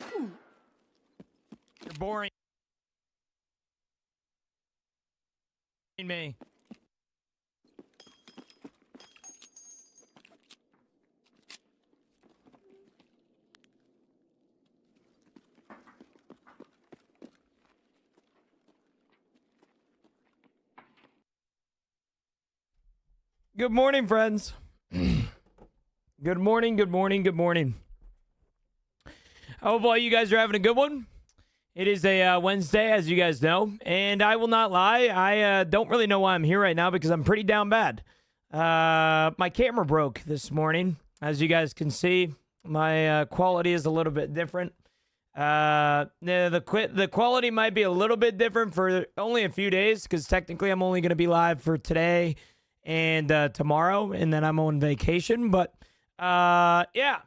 You're boring me. Good morning, friends. Good morning, good morning, good morning. I hope all you guys are having a good one. It is a Wednesday, as you guys know, and I will not lie. I don't really know why I'm here right now because I'm pretty down bad. My camera broke this morning. As you guys can see, my quality is a little bit different. The quality might be a little bit different for only a few days because technically I'm only going to be live for today and tomorrow, and then I'm on vacation. But yeah,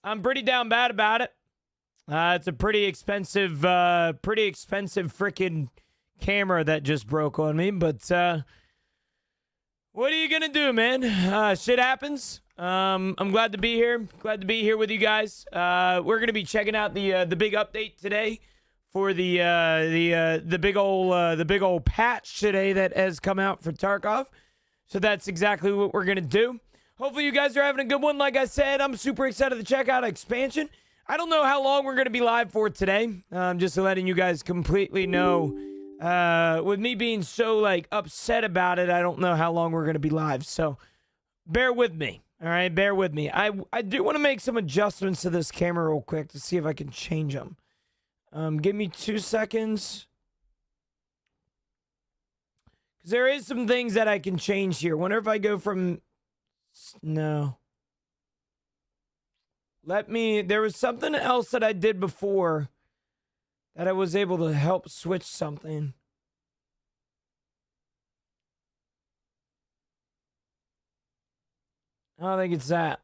I'm pretty down bad about it. It's a pretty expensive freaking camera that just broke on me. But what are you gonna do, man? Shit happens. I'm glad to be here. Glad to be here with you guys. We're gonna be checking out the big update today for the big old patch today that has come out for Tarkov. So that's exactly what we're gonna do. Hopefully you guys are having a good one. Like I said, I'm super excited to check out expansion. I don't know how long we're going to be live for today. Just letting you guys completely know. With me being so, like, upset about it, I don't know how long we're going to be live. So, bear with me. All right? Bear with me. I do want to make some adjustments to this camera real quick to see if I can change them. Give me 2 seconds. Because there is some things that I can change here. Wonder if I go from... No. There was something else that I did before that I was able to help switch something. I don't think it's that.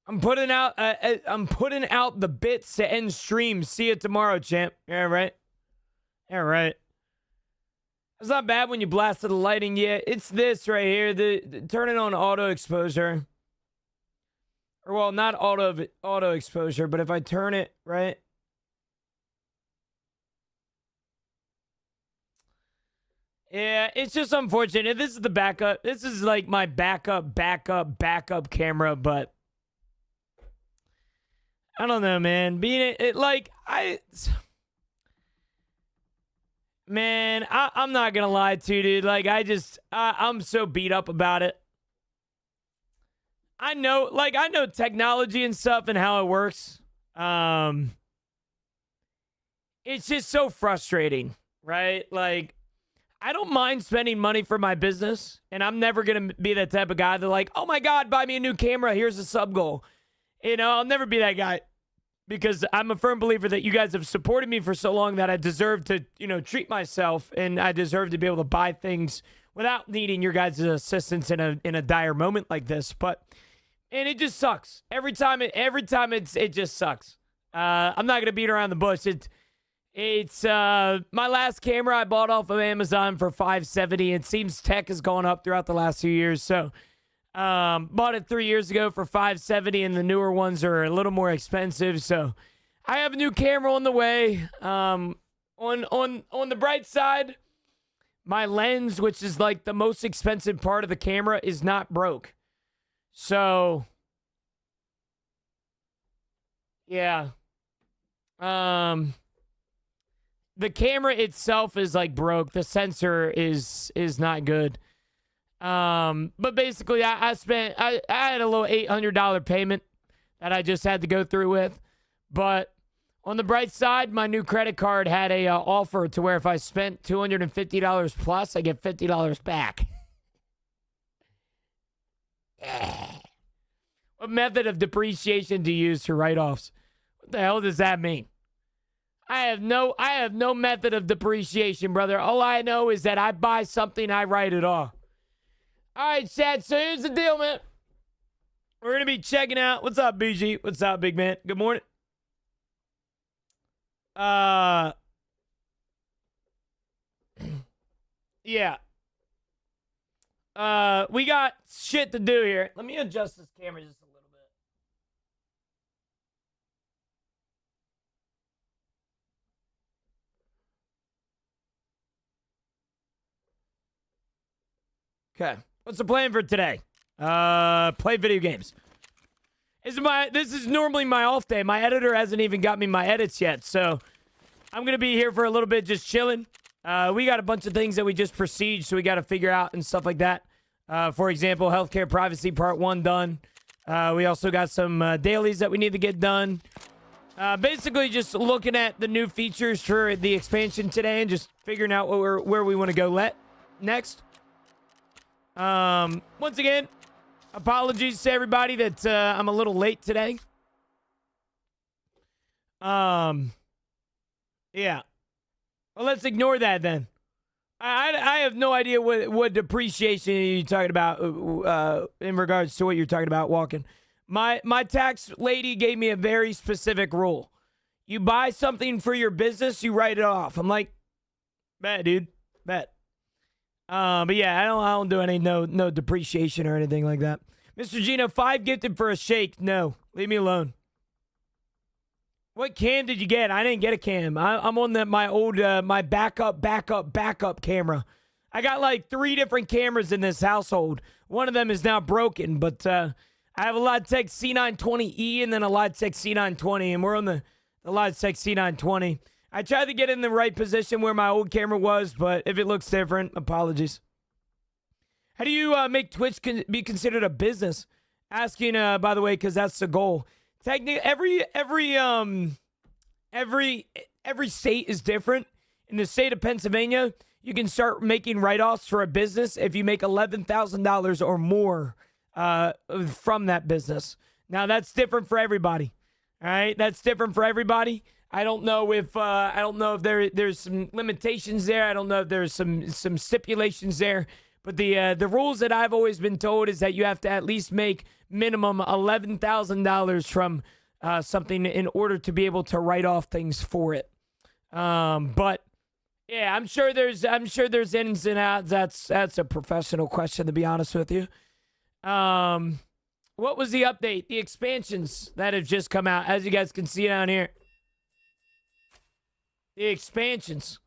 I'm putting out the bits to end stream. See you tomorrow, champ. Yeah, right. Yeah, right. It's not bad when you blasted the lighting. Yeah, it's this right here. Turn it on auto exposure. Or, well, not auto exposure, but if I turn it, right? Yeah, it's just unfortunate. This is the backup. This is like my backup camera, but I don't know, man. Being it like, man, I'm not gonna lie to you, dude. Like, I'm so beat up about it. I know technology and stuff and how it works. It's just so frustrating, right? Like, I don't mind spending money for my business, and I'm never going to be that type of guy that like, oh my God, buy me a new camera. Here's a sub goal. You know, I'll never be that guy because I'm a firm believer that you guys have supported me for so long that I deserve to, you know, treat myself, and I deserve to be able to buy things without needing your guys' assistance in a dire moment like this. And it just sucks. Every time it just sucks. I'm not gonna beat around the bush. It's my last camera I bought off of Amazon for $570. It seems tech has gone up throughout the last few years. So bought it 3 years ago for $570, and the newer ones are a little more expensive. So I have a new camera on the way. On the bright side, my lens, which is like the most expensive part of the camera, is not broke. So, yeah. The camera itself is like broke. The sensor is not good. But basically I had a little $800 payment that I just had to go through with. But on the bright side, my new credit card had a offer to where if I spent $250 plus, I get $50 back. What method of depreciation do you use for write-offs? What the hell does that mean? I have no method of depreciation, brother. All I know is that I buy something, I write it off. All right, Chad, so here's the deal, man. We're going to be checking out. What's up, BG? What's up, big man? Good morning. Yeah. We got shit to do here. Let me adjust this camera just a little bit. Okay. What's the plan for today? Play video games. This is normally my off day. My editor hasn't even got me my edits yet, so I'm gonna be here for a little bit just chilling. We got a bunch of things that we just proceed, so we got to figure out and stuff like that. For example, healthcare privacy part 1 done. We also got some dailies that we need to get done. Basically, just looking at the new features for the expansion today and just figuring out where we want to go next. Once again, apologies to everybody that I'm a little late today. Yeah. Well, let's ignore that then. I have no idea what depreciation you're talking about in regards to what you're talking about, Walking. My tax lady gave me a very specific rule. You buy something for your business, you write it off. I'm like, bet, dude, bet. But yeah, I don't do any no depreciation or anything like that. Mr. Gino, 5 gifted for a shake. No, leave me alone. What cam did you get? I didn't get a cam. I'm on my old my backup camera. I got like 3 different cameras in this household. One of them is now broken, but I have a Logitech C920E and then a Logitech C920, and we're on the Logitech C920. I tried to get in the right position where my old camera was, but if it looks different, apologies. How do you make Twitch be considered a business? Asking, by the way, because that's the goal. Technically, every state is different. In the state of Pennsylvania, you can start making write-offs for a business if you make $11,000 or more from that business. Now, that's different for everybody. All right, that's different for everybody. I don't know if there's some limitations there. I don't know if there's some stipulations there. But the rules that I've always been told is that you have to at least make minimum $11,000 from something in order to be able to write off things for it. But yeah, I'm sure there's ins and outs. That's a professional question, to be honest with you. What was the update? The expansions that have just come out, as you guys can see down here. The expansions,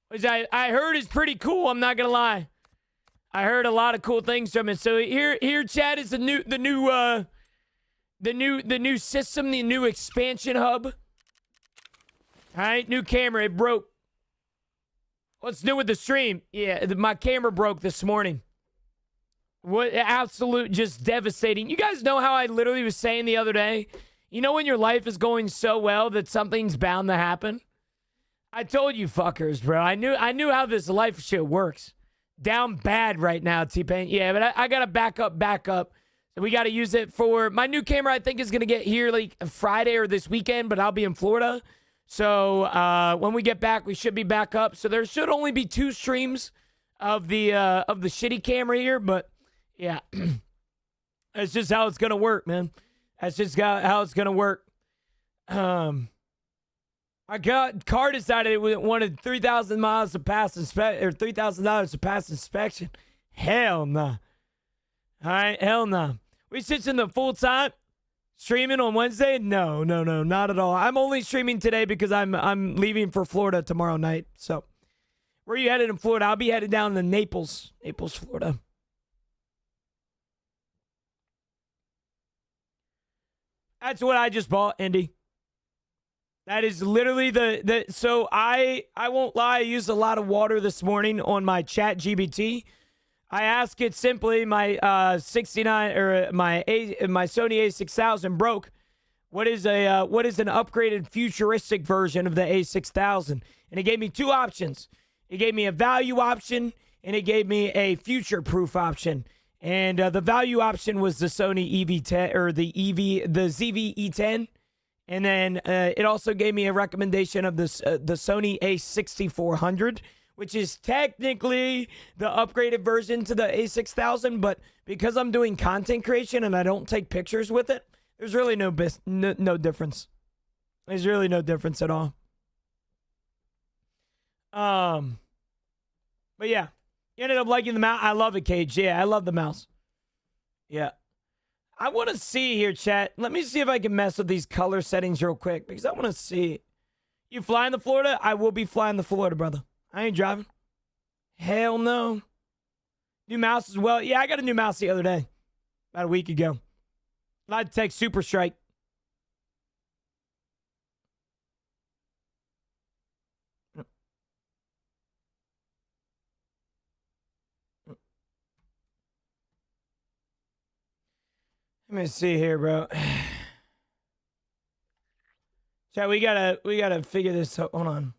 which I heard is pretty cool. I'm not gonna lie. I heard a lot of cool things from it. So here, Chad, is the new system, the new expansion hub. All right, new camera. It broke. What's new with the stream? Yeah, my camera broke this morning. What absolute just devastating. You guys know how I literally was saying the other day? You know when your life is going so well that something's bound to happen? I told you fuckers, bro. I knew how this life shit works. Down bad right now, T-Pain. Yeah, but I got to back up. So we got to use it for my new camera. I think is going to get here like Friday or this weekend, but I'll be in Florida. So when we get back, we should be back up. So there should only be 2 streams of the shitty camera here, but yeah. That's just how it's going to work, man. That's just how it's going to work. My car decided it wanted 3,000 miles to pass or $3,000 to pass inspection. Hell no. All right, hell no. We switching the full time streaming on Wednesday? No, not at all. I'm only streaming today because I'm leaving for Florida tomorrow night. So, where are you headed in Florida? I'll be headed down to Naples, Florida. That's what I just bought, Indy. That is literally so I won't lie, I used a lot of water this morning on my chat GBT. I asked it simply, my 69 or my Sony A6000 broke. What is an upgraded futuristic version of the A6000? And it gave me 2 options. It gave me a value option and it gave me a future proof option. And the value option was the Sony EV10 or the ZV-E10. And then it also gave me a recommendation of the Sony A6400, which is technically the upgraded version to the A6000. But because I'm doing content creation and I don't take pictures with it, there's really no difference. There's really no difference at all. But yeah, you ended up liking the mouse. I love it, Cage. Yeah, I love the mouse. Yeah. I want to see here, chat. Let me see if I can mess with these color settings real quick because I want to see. You flying to Florida? I will be flying to Florida, brother. I ain't driving. Hell no. New mouse as well. Yeah, I got a new mouse the other day. About a week ago. Logitech Super Strike. Let me see here, bro. Chat, we gotta figure this out. Hold on.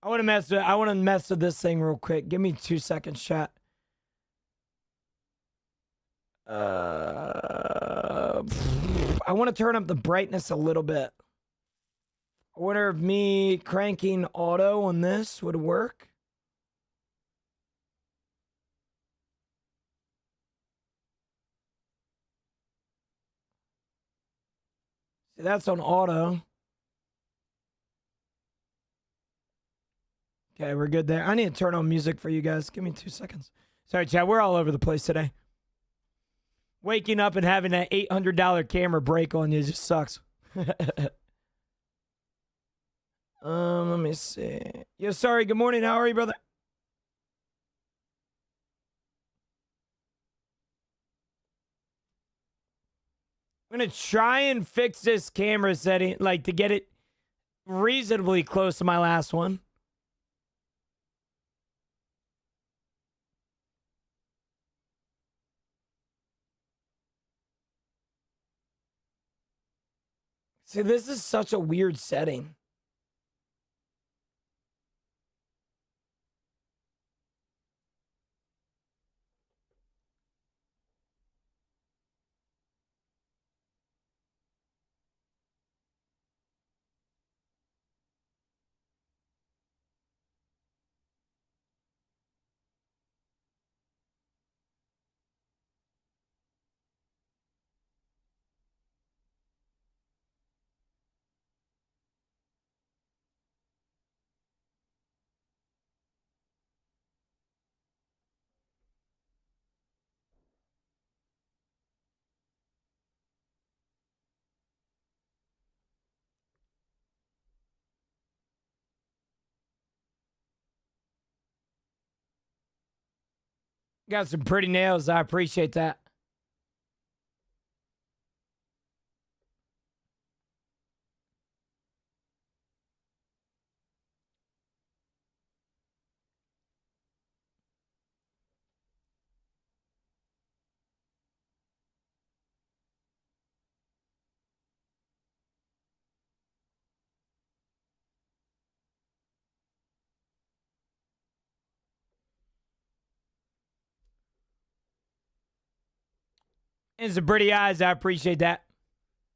I want to mess with this thing real quick. Give me 2 seconds, chat. I want to turn up the brightness a little bit. I wonder if me cranking auto on this would work. See, that's on auto. Okay, we're good there. I need to turn on music for you guys. Give me 2 seconds. Sorry, chat. We're all over the place today. Waking up and having that $800 camera break on you just sucks. Let me see. Yo, sorry. Good morning. How are you, brother? I'm gonna try and fix this camera setting, like to get it reasonably close to my last one. See, this is such a weird setting. Got some pretty nails. I appreciate that. And some pretty eyes. I appreciate that.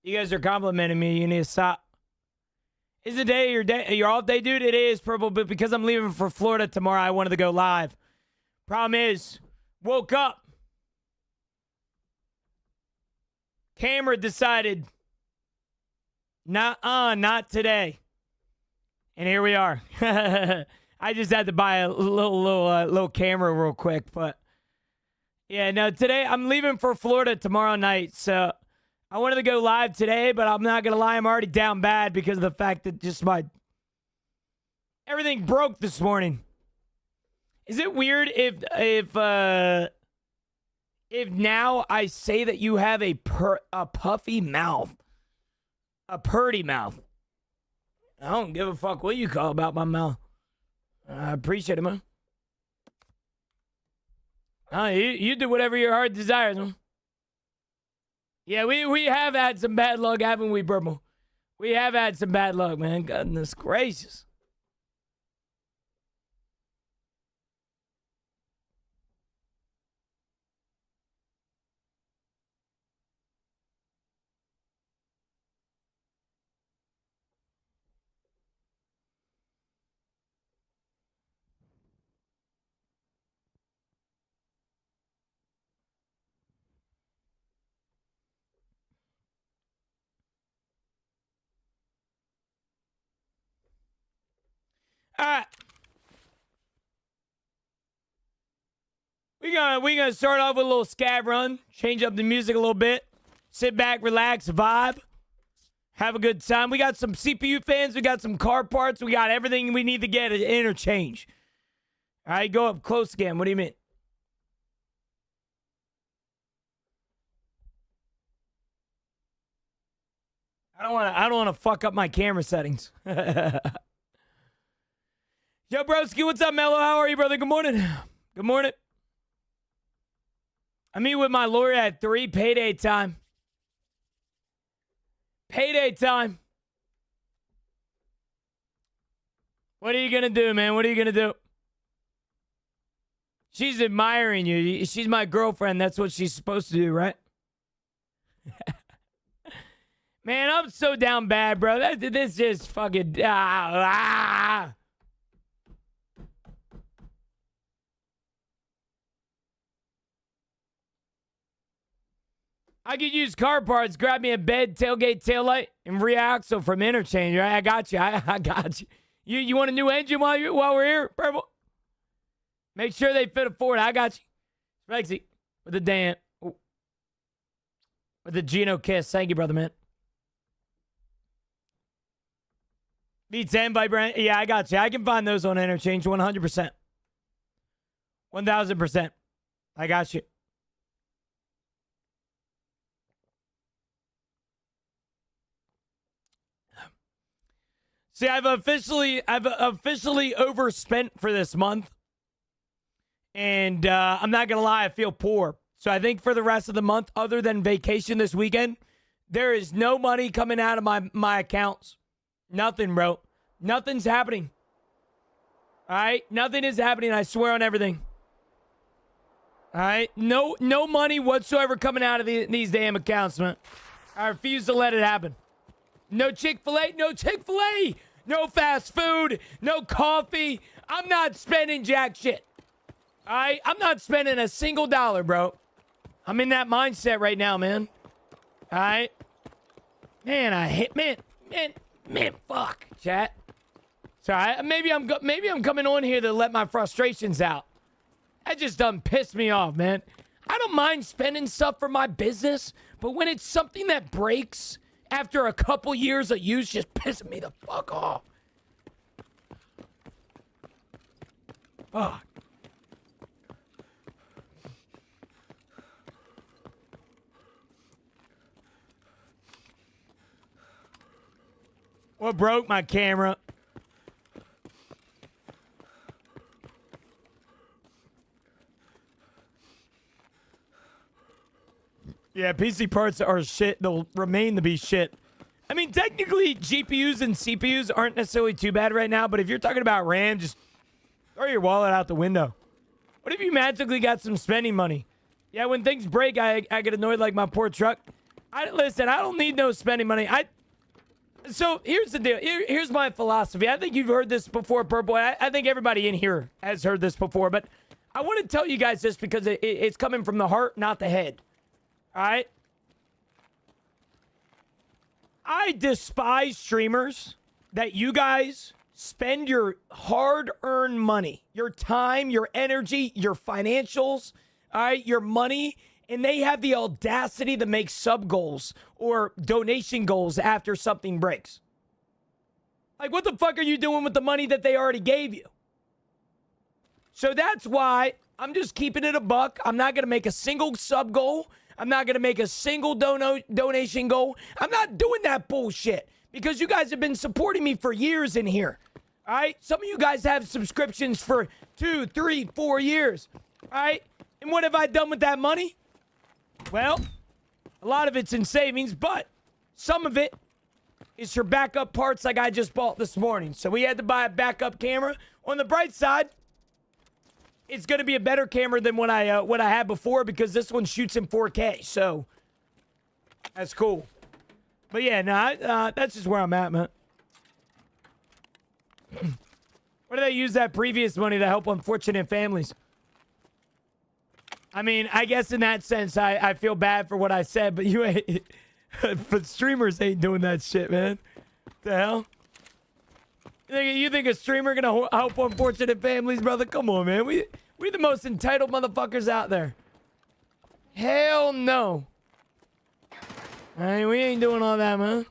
You guys are complimenting me. You need to stop. Is the day your off day, dude? It is, Purple, but because I'm leaving for Florida tomorrow, I wanted to go live. Problem is, woke up. Camera decided, not today. And here we are. I just had to buy a little camera real quick, but yeah, no, today I'm leaving for Florida tomorrow night, so I wanted to go live today, but I'm not gonna lie, I'm already down bad because of the fact that just everything broke this morning. Is it weird if now I say that you have a puffy mouth, a purty mouth? I don't give a fuck what you call about my mouth. I appreciate it, man. You do whatever your heart desires, man. Yeah, we have had some bad luck, haven't we, Purple? We have had some bad luck, man. Goodness gracious. All right. We're gonna start off with a little scab run, change up the music a little bit, sit back, relax, vibe, Have a good time. We got some CPU fans. We got some car parts. We got everything we need to get at interchange. All right, go up close again. What do you mean? I don't want to fuck up my camera settings. Yo, broski, what's up, Mello? How are you, brother? Good morning. Good morning. I meet with my lawyer at 3, payday time. Payday time. What are you going to do, man? What are you going to do? She's admiring you. She's my girlfriend. That's what she's supposed to do, right? Man, I'm so down bad, bro. This just fucking... I could use car parts. Grab me a bed, tailgate, taillight, and rear axle from Interchange, right? I got you. I got you. You want a new engine while we're here, Purple? Make sure they fit a Ford. I got you. Rexy, with the Dan. With the Geno kiss. Thank you, brother, man. V10 vibrant. Yeah, I got you. I can find those on Interchange 100%. 1,000%. I got you. See, I've officially overspent for this month. And I'm not going to lie, I feel poor. So I think for the rest of the month, other than vacation this weekend, there is no money coming out of my accounts. Nothing, bro. Nothing's happening. All right? Nothing is happening. I swear on everything. All right? No money whatsoever coming out of these damn accounts, man. I refuse to let it happen. No Chick-fil-A. No Chick-fil-A. No fast food. No coffee. I'm not spending jack shit. All right? I'm not spending a single dollar, bro. I'm in that mindset right now, man. All right? Man, man, fuck, chat. Sorry, maybe I'm coming on here to let my frustrations out. That just done pissed me off, man. I don't mind spending stuff for my business, but when it's something that breaks after a couple years of use, just pissing me the fuck off. Fuck. What broke my camera? Yeah, PC parts are shit. They'll remain to be shit. I mean, technically, GPUs and CPUs aren't necessarily too bad right now, but if you're talking about RAM, just throw your wallet out the window. What if you magically got some spending money? Yeah, when things break, I get annoyed like my poor truck. Listen, I don't need no spending money. So here's the deal. Here's my philosophy. I think you've heard this before, Purple. I think everybody in here has heard this before, but I want to tell you guys this because it's coming from the heart, not the head. All right? I despise streamers that you guys spend your hard-earned money, your time, your energy, your financials, all right, your money, and they have the audacity to make sub goals or donation goals after something breaks. Like, what the fuck are you doing with the money that they already gave you? So that's why I'm just keeping it a buck. I'm not going to make a single sub goal. I'm not going to make a single donation goal. I'm not doing that bullshit because you guys have been supporting me for years in here. All right? Some of you guys have subscriptions for 2, 3, 4 years. All right? And what have I done with that money? Well, a lot of it's in savings, but some of it is for backup parts like I just bought this morning. So we had to buy a backup camera. On the bright side, it's going to be a better camera than what I had before because this one shoots in 4K. So that's cool. But yeah, that's just where I'm at, man. Where do they use that previous money to help unfortunate families? I mean, I guess in that sense, I feel bad for what I said, but you ain't. But streamers ain't doing that shit, man. The hell? You think a streamer gonna help unfortunate families, brother? Come on, man. We the most entitled motherfuckers out there. Hell no. I mean, we ain't doing all that, man.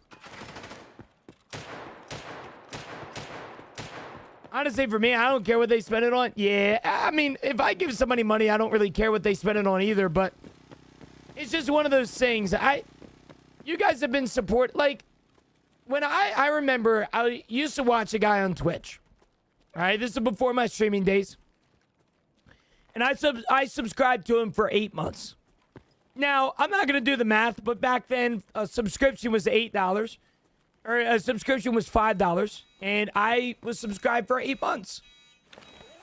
Honestly, for me, I don't care what they spend it on. Yeah, I mean, if I give somebody money, I don't really care what they spend it on either, but it's just one of those things. You guys have been like, when I remember, I used to watch a guy on Twitch. All right, this is before my streaming days. And I subscribed to him for 8 months. Now, I'm not going to do the math, but back then, a subscription was $8. Or a subscription was $5. And I was subscribed for 8 months.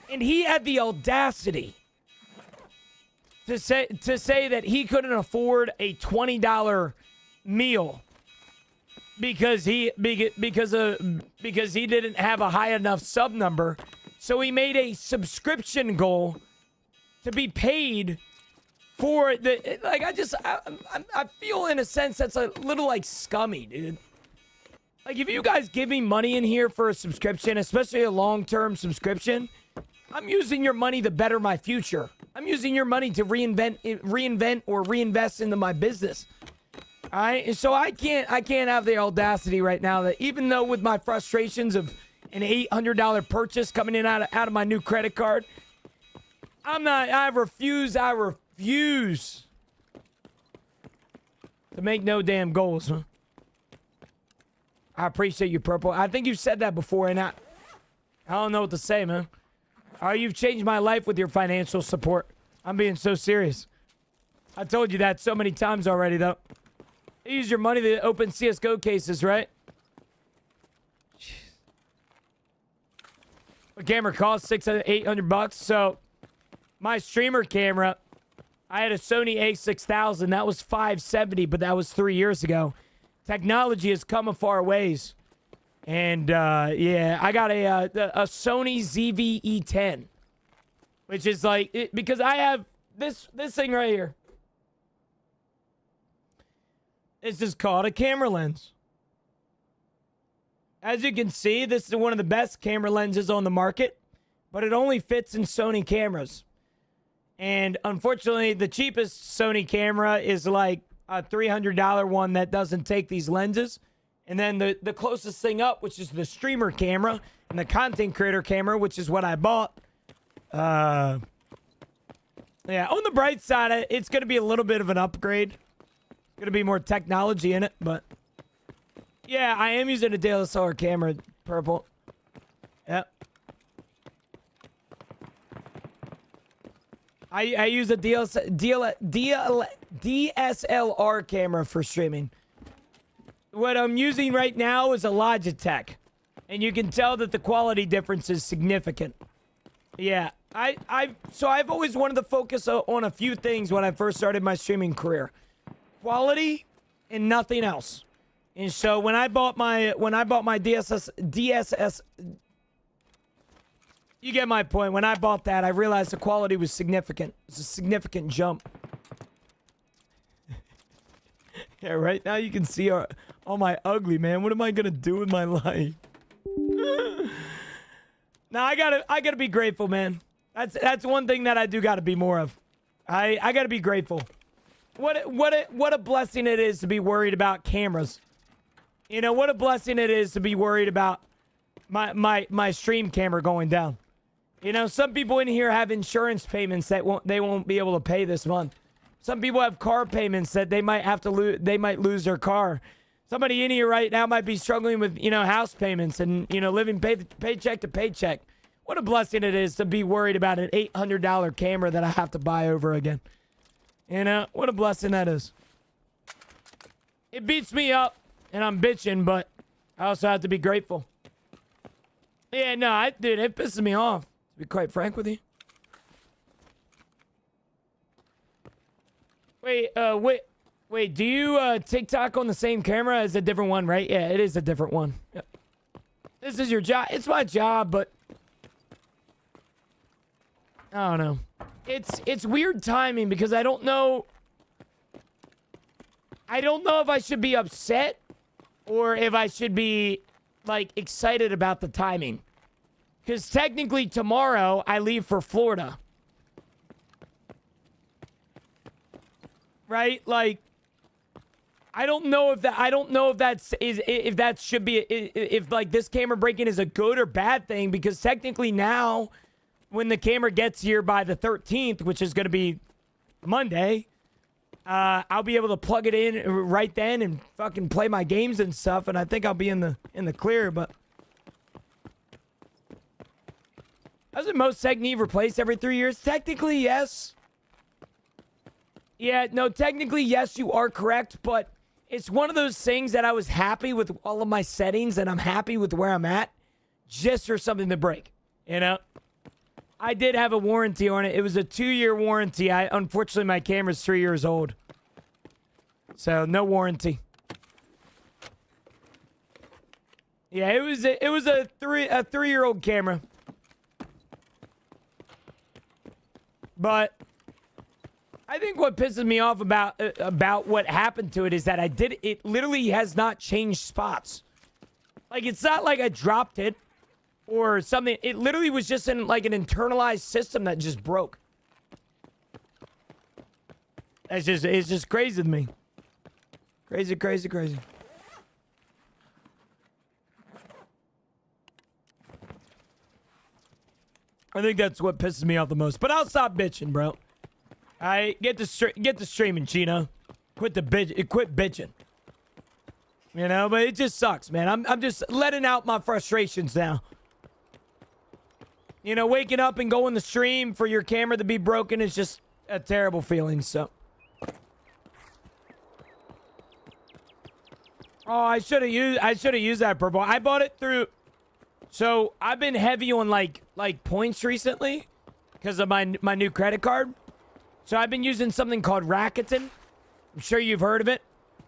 And he had the audacity to say that he couldn't afford a $20 meal because he didn't have a high enough sub number. So he made a subscription goal to be paid for the, like, I feel in a sense that's a little like scummy, dude. Like, if you guys give me money in here for a subscription, especially a long-term subscription, I'm using your money to better my future. I'm using your money to reinvent or reinvest into my business. All right, and so I can't have the audacity right now that even though with my frustrations of an $800 purchase coming in out of my new credit card, I refuse to make no damn goals, huh? I appreciate you, Purple. I think you've said that before, and I don't know what to say, man. You've changed my life with your financial support. I'm being so serious. I told you that so many times already, though. You use your money to open CSGO cases, right? Jeez. The camera costs $600, $800, so my streamer camera, I had a Sony a6000. That was $570, but that was 3 years ago. Technology has come a far ways. And, yeah, I got a Sony ZV-E10, which is like, because I have this thing right here. It's just called a camera lens. As you can see, this is one of the best camera lenses on the market, but it only fits in Sony cameras. And unfortunately, the cheapest Sony camera is like a $300 one that doesn't take these lenses. And then the closest thing up, which is the streamer camera and the content creator camera, which is what I bought. Yeah, on the bright side, it's going to be a little bit of an upgrade. Going to be more technology in it, but yeah, I am using a DSLR camera, Purple. Yep. I use a DSLR camera for streaming. What I'm using right now is a Logitech, and you can tell that the quality difference is significant. Yeah, so I've always wanted to focus on a few things when I first started my streaming career. Quality and nothing else. And so when I bought my DSS, you get my point. When I bought that, I realized the quality was significant. It's a significant jump. Yeah, right now you can see all my ugly, man. What am I gonna do with my life? Now I gotta be grateful, man. That's one thing that I do gotta be more of. I gotta be grateful. What a blessing it is to be worried about cameras. You know, what a blessing it is to be worried about my stream camera going down. You know, some people in here have insurance payments that they won't be able to pay this month. Some people have car payments that they might have to lose their car. Somebody in here right now might be struggling with, you know, house payments and, you know, living paycheck to paycheck. What a blessing it is to be worried about an $800 camera that I have to buy over again. You know, what a blessing that is. It beats me up, and I'm bitching, but I also have to be grateful. Yeah, no, dude, it pisses me off, to be quite frank with you. Wait, do you TikTok on the same camera as a different one, right? Yeah, it is a different one. Yep. This is your job. It's my job, but I don't know. It's weird timing because I don't know if I should be upset or if I should be like excited about the timing. Because technically tomorrow I leave for Florida. Right? Like, I don't know if that should be if like this camera break-in is a good or bad thing, because technically now when the camera gets here by the 13th, which is going to be Monday, I'll be able to plug it in right then and fucking play my games and stuff, and I think I'll be in the clear. But doesn't most tech need replaced every 3 years? Technically, yes. Yeah, no, technically, yes, you are correct, but it's one of those things that I was happy with all of my settings and I'm happy with where I'm at just for something to break, you know? I did have a warranty on it. It was a 2-year warranty. Unfortunately, my camera's 3 years old. So, no warranty. Yeah, it was a 3-year-old camera. But I think what pisses me off about what happened to it is that it literally has not changed spots. Like, it's not like I dropped it or something. It literally was just in like an internalized system that just broke. It's just crazy to me. Crazy, crazy, crazy. I think that's what pisses me off the most. But I'll stop bitching, bro. I get the streaming, Chino. Quit bitching. You know, but it just sucks, man. I'm just letting out my frustrations now. You know, waking up and going to stream for your camera to be broken is just a terrible feeling, so. Oh, I should have used that purple. I bought it through. So I've been heavy on like points recently because of my new credit card. So I've been using something called Rakuten. I'm sure you've heard of it,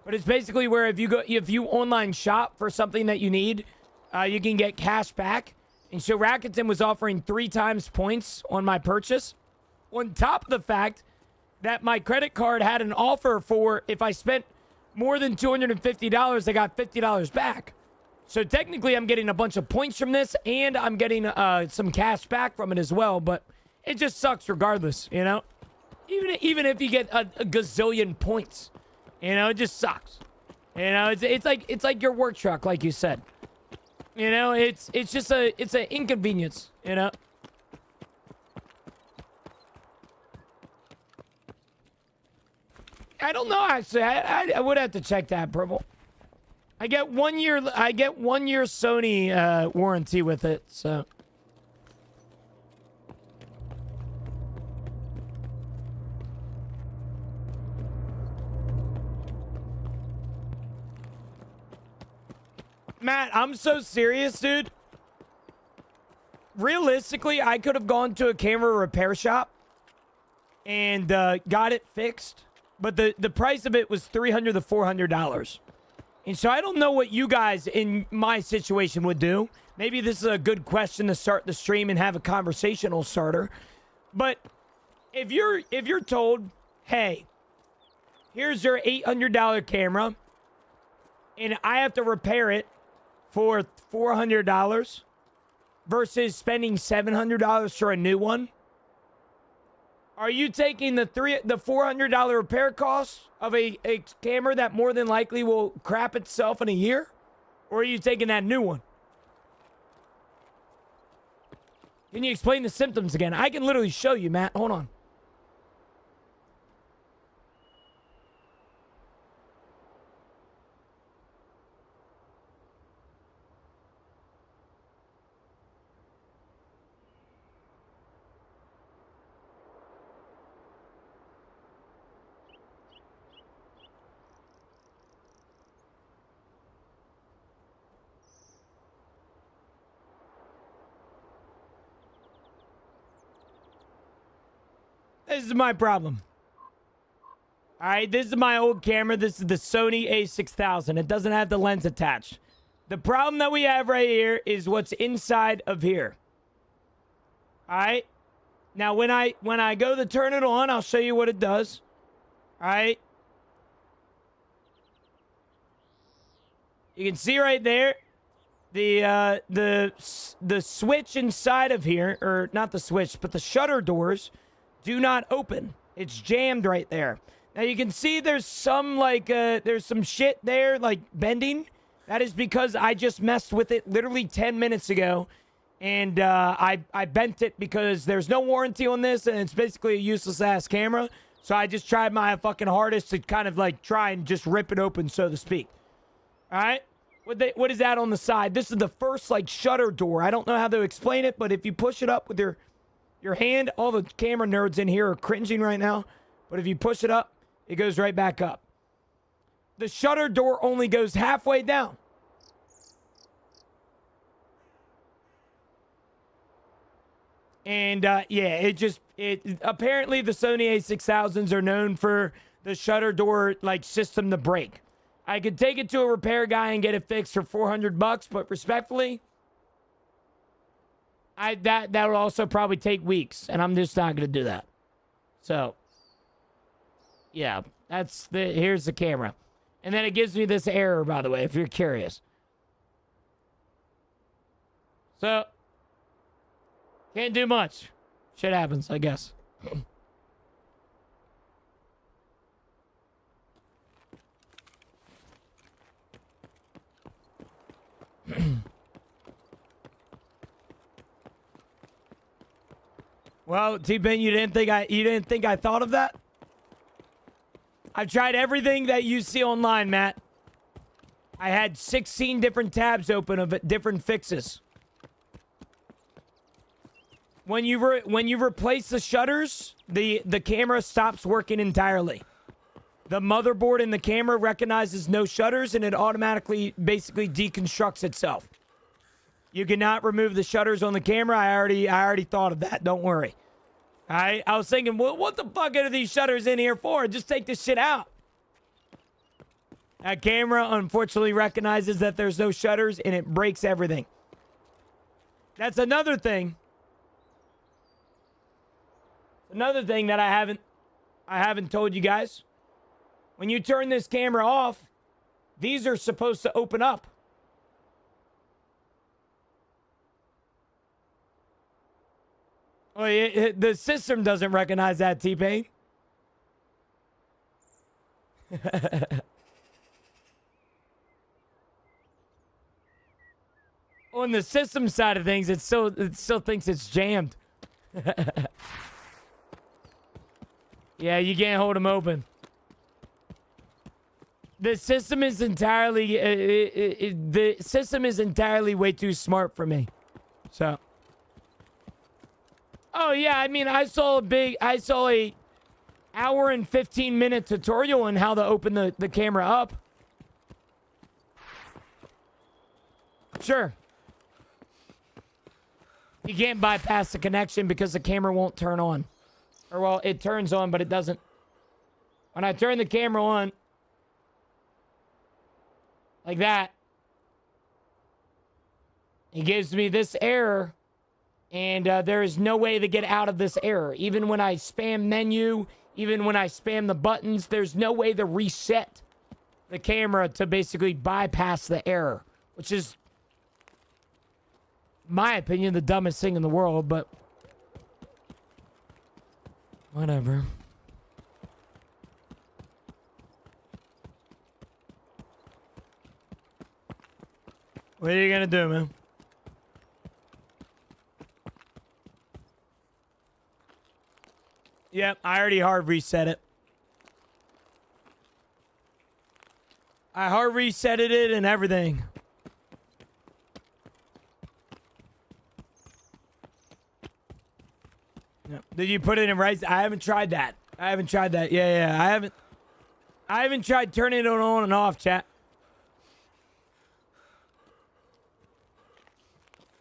but it's basically where if you online shop for something that you need, you can get cash back. And so Rakuten was offering 3 times points on my purchase, on top of the fact that my credit card had an offer for if I spent more than $250, I got $50 back. So technically, I'm getting a bunch of points from this, and I'm getting some cash back from it as well. But it just sucks regardless, you know? Even if you get a gazillion points, you know, it just sucks. You know, it's like your work truck, like you said. You know, it's an inconvenience, you know? I don't know, actually. I would have to check that, Purple. I get 1 year Sony warranty with it, so. Matt, I'm so serious, dude. Realistically, I could have gone to a camera repair shop and got it fixed, but the price of it was $300 to $400. And so I don't know what you guys in my situation would do. Maybe this is a good question to start the stream and have a conversational starter. But if you're told, hey, here's your $800 camera, and I have to repair it for $400 versus spending $700 for a new one, are you taking the $400 repair cost of a camera that more than likely will crap itself in a year? Or are you taking that new one? Can you explain the symptoms again? I can literally show you, Matt. Hold on. This is my problem. All right, this is my old camera. This is the Sony a6000. It doesn't have the lens attached. The problem that we have right here is what's inside of here. All right. Now, when I go to turn it on, I'll show you what it does. All right. You can see right there the switch inside of here, or not the switch, but the shutter doors do not open. It's jammed right there. Now you can see there's some like there's some shit there like bending. That is because I just messed with it literally 10 minutes ago, and I bent it because there's no warranty on this, and it's basically a useless ass camera. So I just tried my fucking hardest to kind of like try and just rip it open, so to speak. All right, what is that on the side? This is the first like shutter door. I don't know how to explain it, but if you push it up with your hand, all the camera nerds in here are cringing right now. But if you push it up, it goes right back up. The shutter door only goes halfway down. And yeah, apparently the Sony a6000s are known for the shutter door like system to break. I could take it to a repair guy and get it fixed for $400, but respectfully, that would also probably take weeks, and I'm just not gonna do that. So yeah, here's the camera. And then it gives me this error, by the way, if you're curious. So, can't do much. Shit happens, I guess. Well, T-Pain, you didn't think I thought of that? I've tried everything that you see online, Matt. I had 16 different tabs open of different fixes. When you replace the shutters, the camera stops working entirely. The motherboard in the camera recognizes no shutters, and it automatically basically deconstructs itself. You cannot remove the shutters on the camera. I already thought of that. Don't worry. I was thinking, well, what the fuck are these shutters in here for? Just take this shit out. That camera unfortunately recognizes that there's no shutters, and it breaks everything. That's another thing. Another thing that I haven't told you guys. When you turn this camera off, these are supposed to open up. Well, the system doesn't recognize that, T-Pain. On the system side of things, it still thinks it's jammed. Yeah, you can't hold them open. The system is entirely way too smart for me. So. Oh yeah, I mean, I saw a hour and 15-minute tutorial on how to open the camera up. Sure. You can't bypass the connection because the camera won't turn on. Or, well, it turns on, but it doesn't. When I turn the camera on, like that, it gives me this error, and there is no way to get out of this error. Even when I spam menu, even when I spam the buttons, there's no way to reset the camera to basically bypass the error, which is, in my opinion, the dumbest thing in the world, but whatever. What are you gonna do, man? Yep, I already hard reset it. I hard resetted it and everything. Yep. Did you put it in right? I haven't tried that. Yeah. I haven't tried turning it on and off, chat.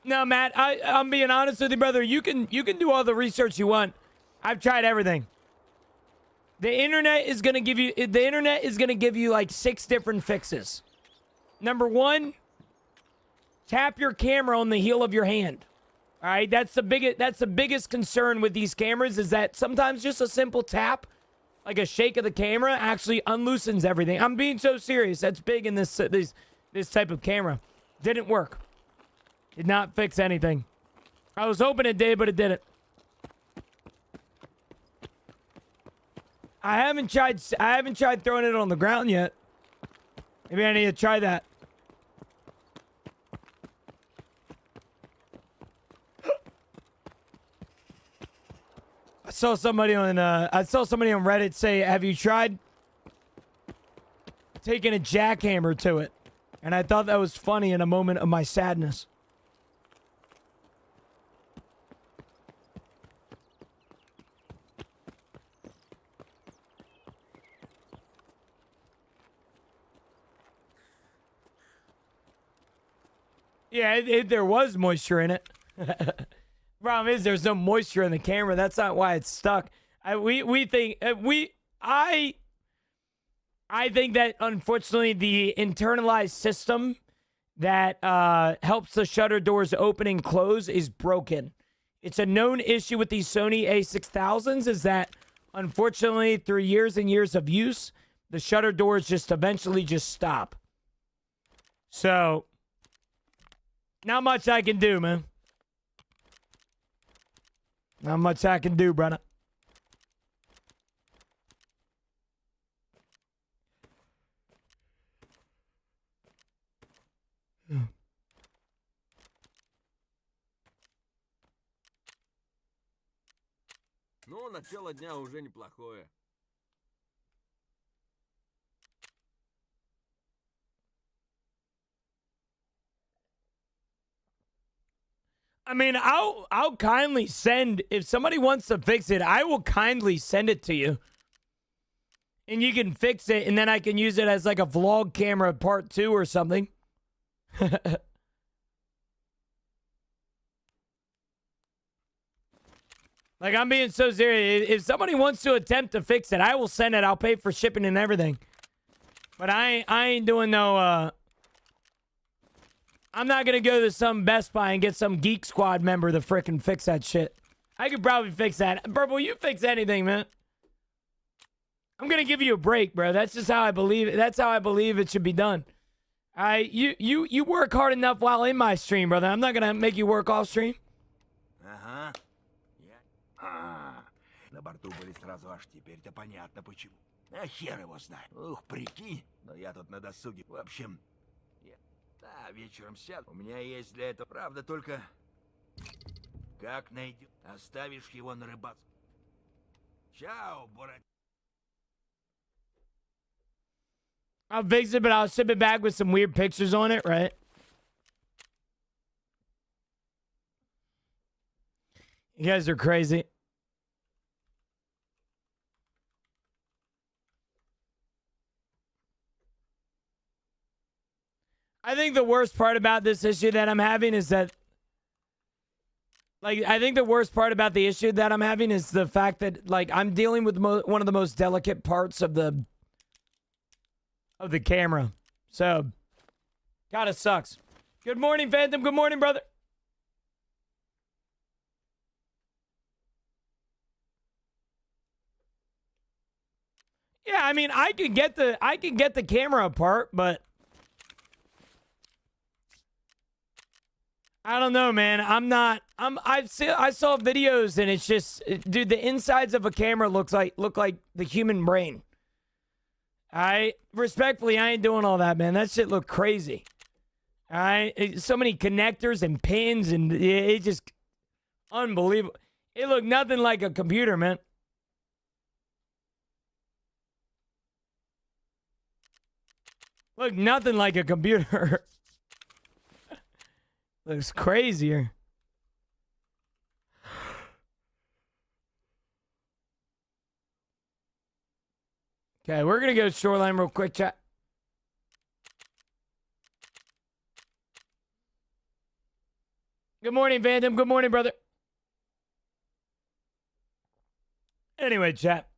No, Matt, I'm being honest with you, brother. You can do all the research you want. I've tried everything. The internet is gonna give you like 6 different fixes. Number 1, tap your camera on the heel of your hand. All right, that's the biggest concern with these cameras, is that sometimes just a simple tap, like a shake of the camera, actually unloosens everything. I'm being so serious. That's big in this type of camera. Didn't work. Did not fix anything. I was hoping it did, but it didn't. I haven't tried throwing it on the ground yet. Maybe I need to try that. I saw somebody on Reddit say, "Have you tried taking a jackhammer to it?" And I thought that was funny in a moment of my sadness. Yeah, there was moisture in it. Problem is, there's no moisture in the camera. That's not why it's stuck. I think that unfortunately the internalized system that helps the shutter doors open and close is broken. It's a known issue with these Sony A6000s is that unfortunately through years and years of use, the shutter doors just eventually just stop. So, not much I can do, man. Not much I can do, brother. Ну, начало дня уже неплохое. I mean, I'll kindly send, if somebody wants to fix it, I will kindly send it to you. And you can fix it, and then I can use it as like a vlog camera part 2 or something. Like, I'm being so serious. If somebody wants to attempt to fix it, I will send it. I'll pay for shipping and everything. But I ain't doing no, I'm not going to go to some Best Buy and get some Geek Squad member to frickin' fix that shit. I could probably fix that. Bro, will you fix anything, man? I'm going to give you a break, bro. That's just how I believe it. That's how I believe it should be done. You work hard enough while in my stream, brother. I'm not going to make you work off stream. Ага. На борту были сразу аж теперь-то понятно почему. А хер его знает. Ух, прикинь. Но я тут на досуге. В общем, да, вечером сяду. У меня есть для этого. Правда, только... Как найдешь? Оставишь его на рыбацком. Чао, Борат. I'll fix it, but I'll ship it back with some weird pictures on it, right? You guys are crazy. I think the worst part about this issue that I'm having is that, like, I think the worst part about the issue that I'm having is the fact that, like, I'm dealing with one of the most delicate parts of the camera. So, kinda sucks. Good morning, Phantom. Good morning, brother. Yeah, I mean, I can get the camera apart, but I don't know, man. I saw videos and it's just, dude, the insides of a camera look like the human brain. Respectfully, I ain't doing all that, man. That shit look crazy. All right, so many connectors and pins, and it just unbelievable. It looked nothing like a computer, man. Look nothing like a computer. Looks crazier. Okay, we're gonna go Shoreline real quick, chat. Good morning, Vandam. Good morning, brother. Anyway, chat.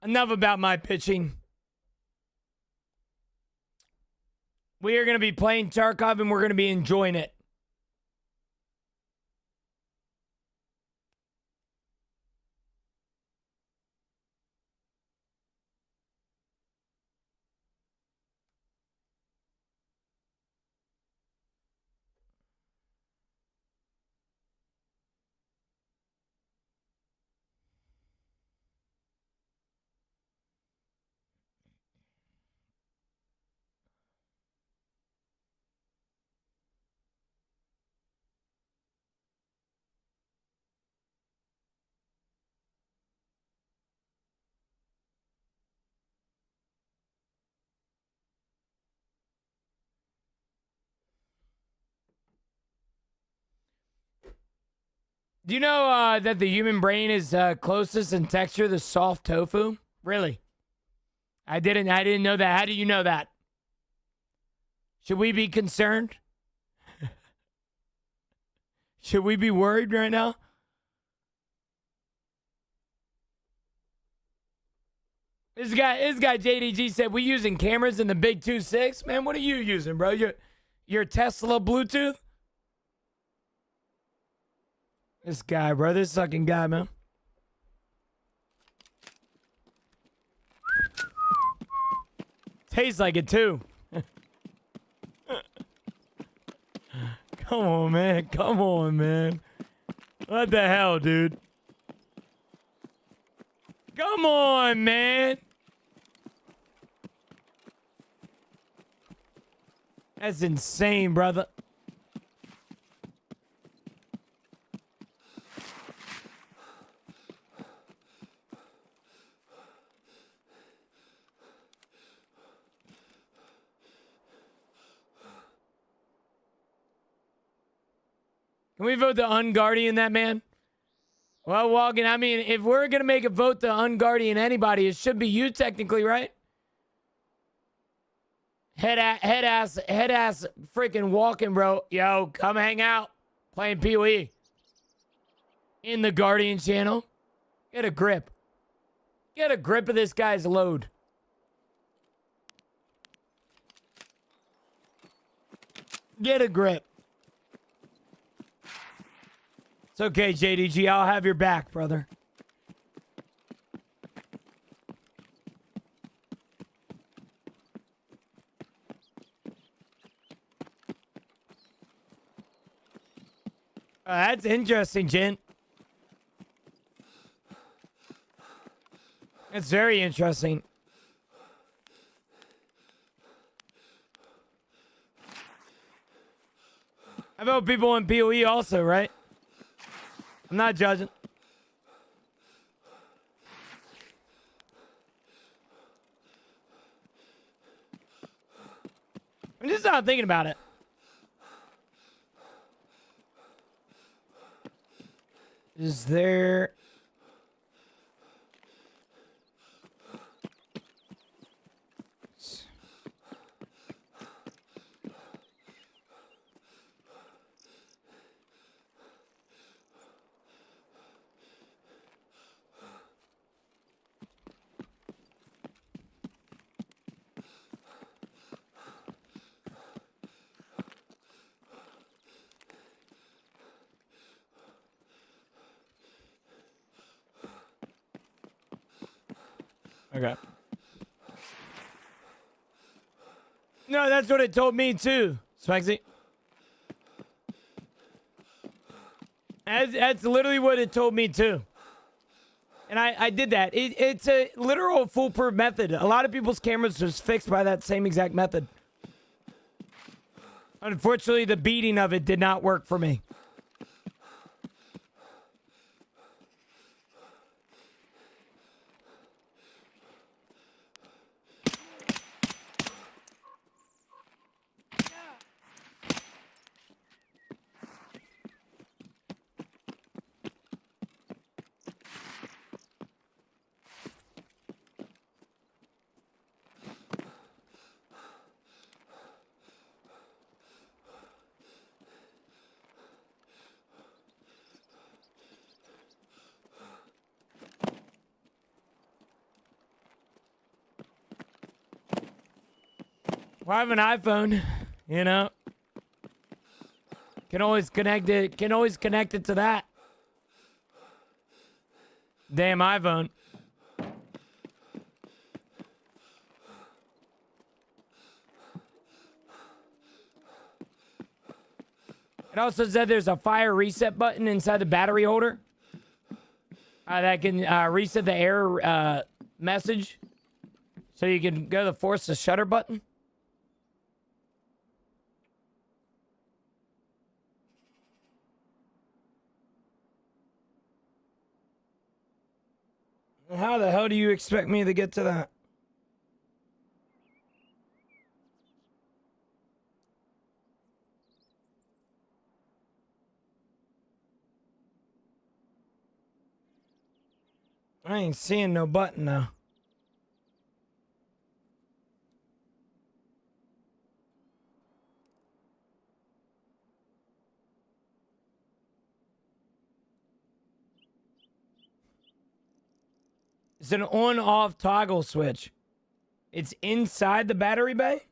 Enough about my pitching. We are going to be playing Tarkov and we're going to be enjoying it. Do you know that the human brain is closest in texture to soft tofu? Really? I didn't know that. How do you know that? Should we be concerned? Should we be worried right now? This guy JDG said, we using cameras in the big 2.6? Man, what are you using, bro? Your Tesla Bluetooth? This guy, bro. This fucking guy, man. Tastes like it, too. Come on, man. Come on, man. What the hell, dude? Come on, man. That's insane, brother. Can we vote the Unguardian that man? Well, Walgan, I mean, if we're going to make a vote to Unguardian anybody, it should be you technically, right? Head ass freaking walking, bro. Yo, come hang out. Playing PoE. In the Guardian channel. Get a grip. Get a grip of this guy's load. Get a grip. It's okay, JDG. I'll have your back, brother. That's interesting, Jen. That's very interesting. I vote people in PoE also, right? I'm not judging. I'm just not thinking about it. Is there... Okay. No, that's what it told me too, Spexy. That's literally what it told me too. And I did that. It's a literal foolproof method. A lot of people's cameras was fixed by that same exact method. Unfortunately, the beating of it did not work for me. Well, I have an iPhone, you know. Can always connect it to that. Damn iPhone. It also said there's a fire reset button inside the battery holder that can reset the error message. So you can go to force the shutter button. How the hell do you expect me to get to that? I ain't seeing no button now. It's an on-off toggle switch. It's inside the battery bay?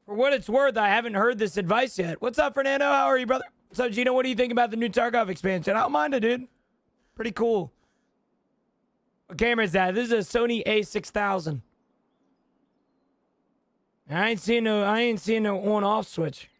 For what it's worth, I haven't heard this advice yet. What's up, Fernando? How are you, brother? What's up, Gino? What do you think about the new Tarkov expansion? I don't mind it, dude. Pretty cool. What camera is that? This is a Sony A6000. I ain't seeing no on-off switch.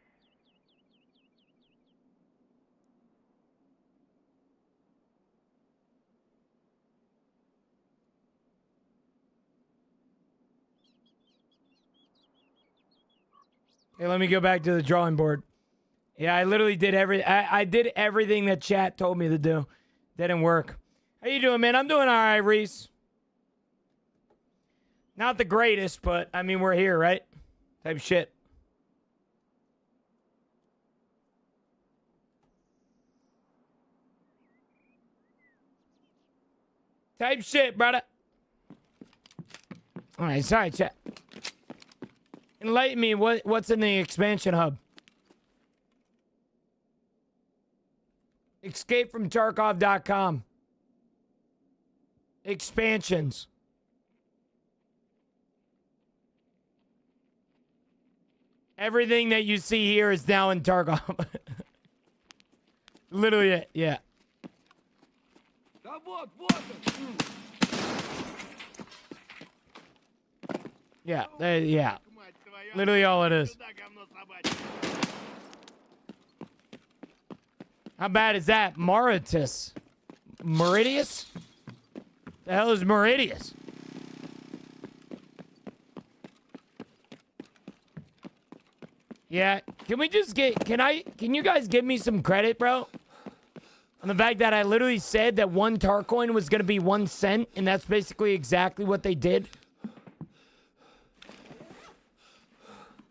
Okay, let me go back to the drawing board. Yeah, I literally did I did everything that chat told me to do. Didn't work. How you doing, man? I'm doing all right, Reese. Not the greatest, but I mean, we're here, right? Type shit. Type shit, brother. All right, sorry, chat. Enlighten me. What's in the expansion hub? EscapeFromTarkov.com. Expansions. Everything that you see here is now in Tarkov. Literally it, yeah. Yeah, yeah. Literally all it is. How bad is that? Mauritius. Mauritius? The hell is Mauritius? Yeah, can we just can you guys give me some credit, bro? On the fact that I literally said that one Tarcoin was gonna be 1 cent, and that's basically exactly what they did.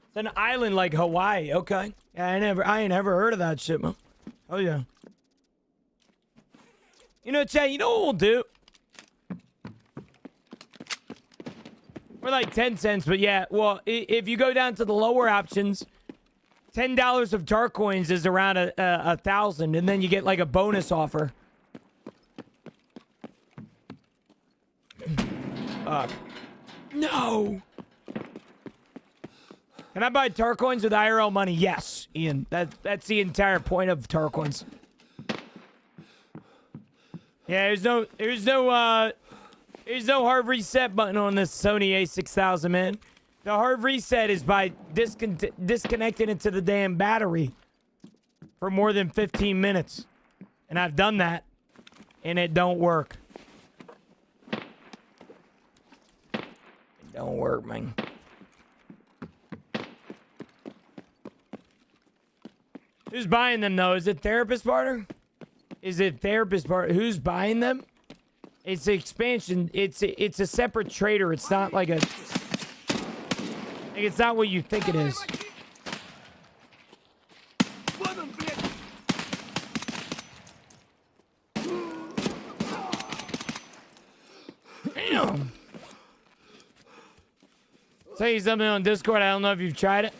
It's an island like Hawaii, okay. Yeah, I ain't ever heard of that shit, man. Oh yeah. You know, Chad, you know what we'll do? We're like 10 cents, but yeah, well, if you go down to the lower options, $10 of Tarcoins is around a 1,000, and then you get like a bonus offer. Fuck. No! Can I buy Tarcoins with IRL money? Yes, Ian. That's the entire point of Tarcoins. Yeah, there's no hard reset button on this Sony A6000, man. The hard reset is by disconnecting it to the damn battery for more than 15 minutes. And I've done that, and it don't work. It don't work, man. Who's buying them, though? Is it Therapist Barter? Is it Therapist Barter? Who's buying them? It's an expansion. It's a separate trader. It's not like a... It's not what you think it is. Damn. Tell you something on Discord. I don't know if you've tried it.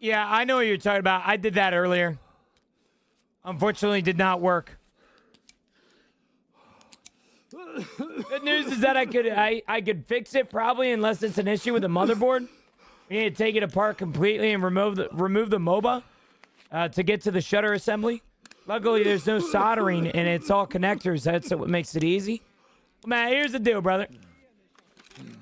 Yeah, I know what you're talking about. I did that earlier. Unfortunately, did not work. Good news is that I could fix it probably unless it's an issue with the motherboard. We need to take it apart completely and remove the MOBA to get to the shutter assembly. Luckily, there's no soldering and it's all connectors. That's what makes it easy. Man, here's the deal, brother.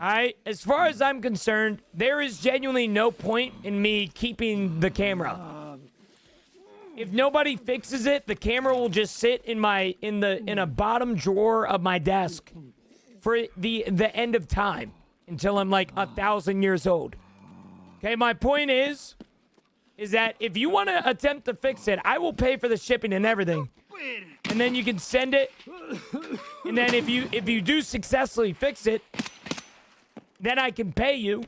Alright, as far as I'm concerned, there is genuinely no point in me keeping the camera. If nobody fixes it, the camera will just sit in a bottom drawer of my desk for the end of time until I'm like 1,000 years old. Okay, my point is that if you want to attempt to fix it, I will pay for the shipping and everything. And then you can send it. And then if you do successfully fix it, then I can pay you.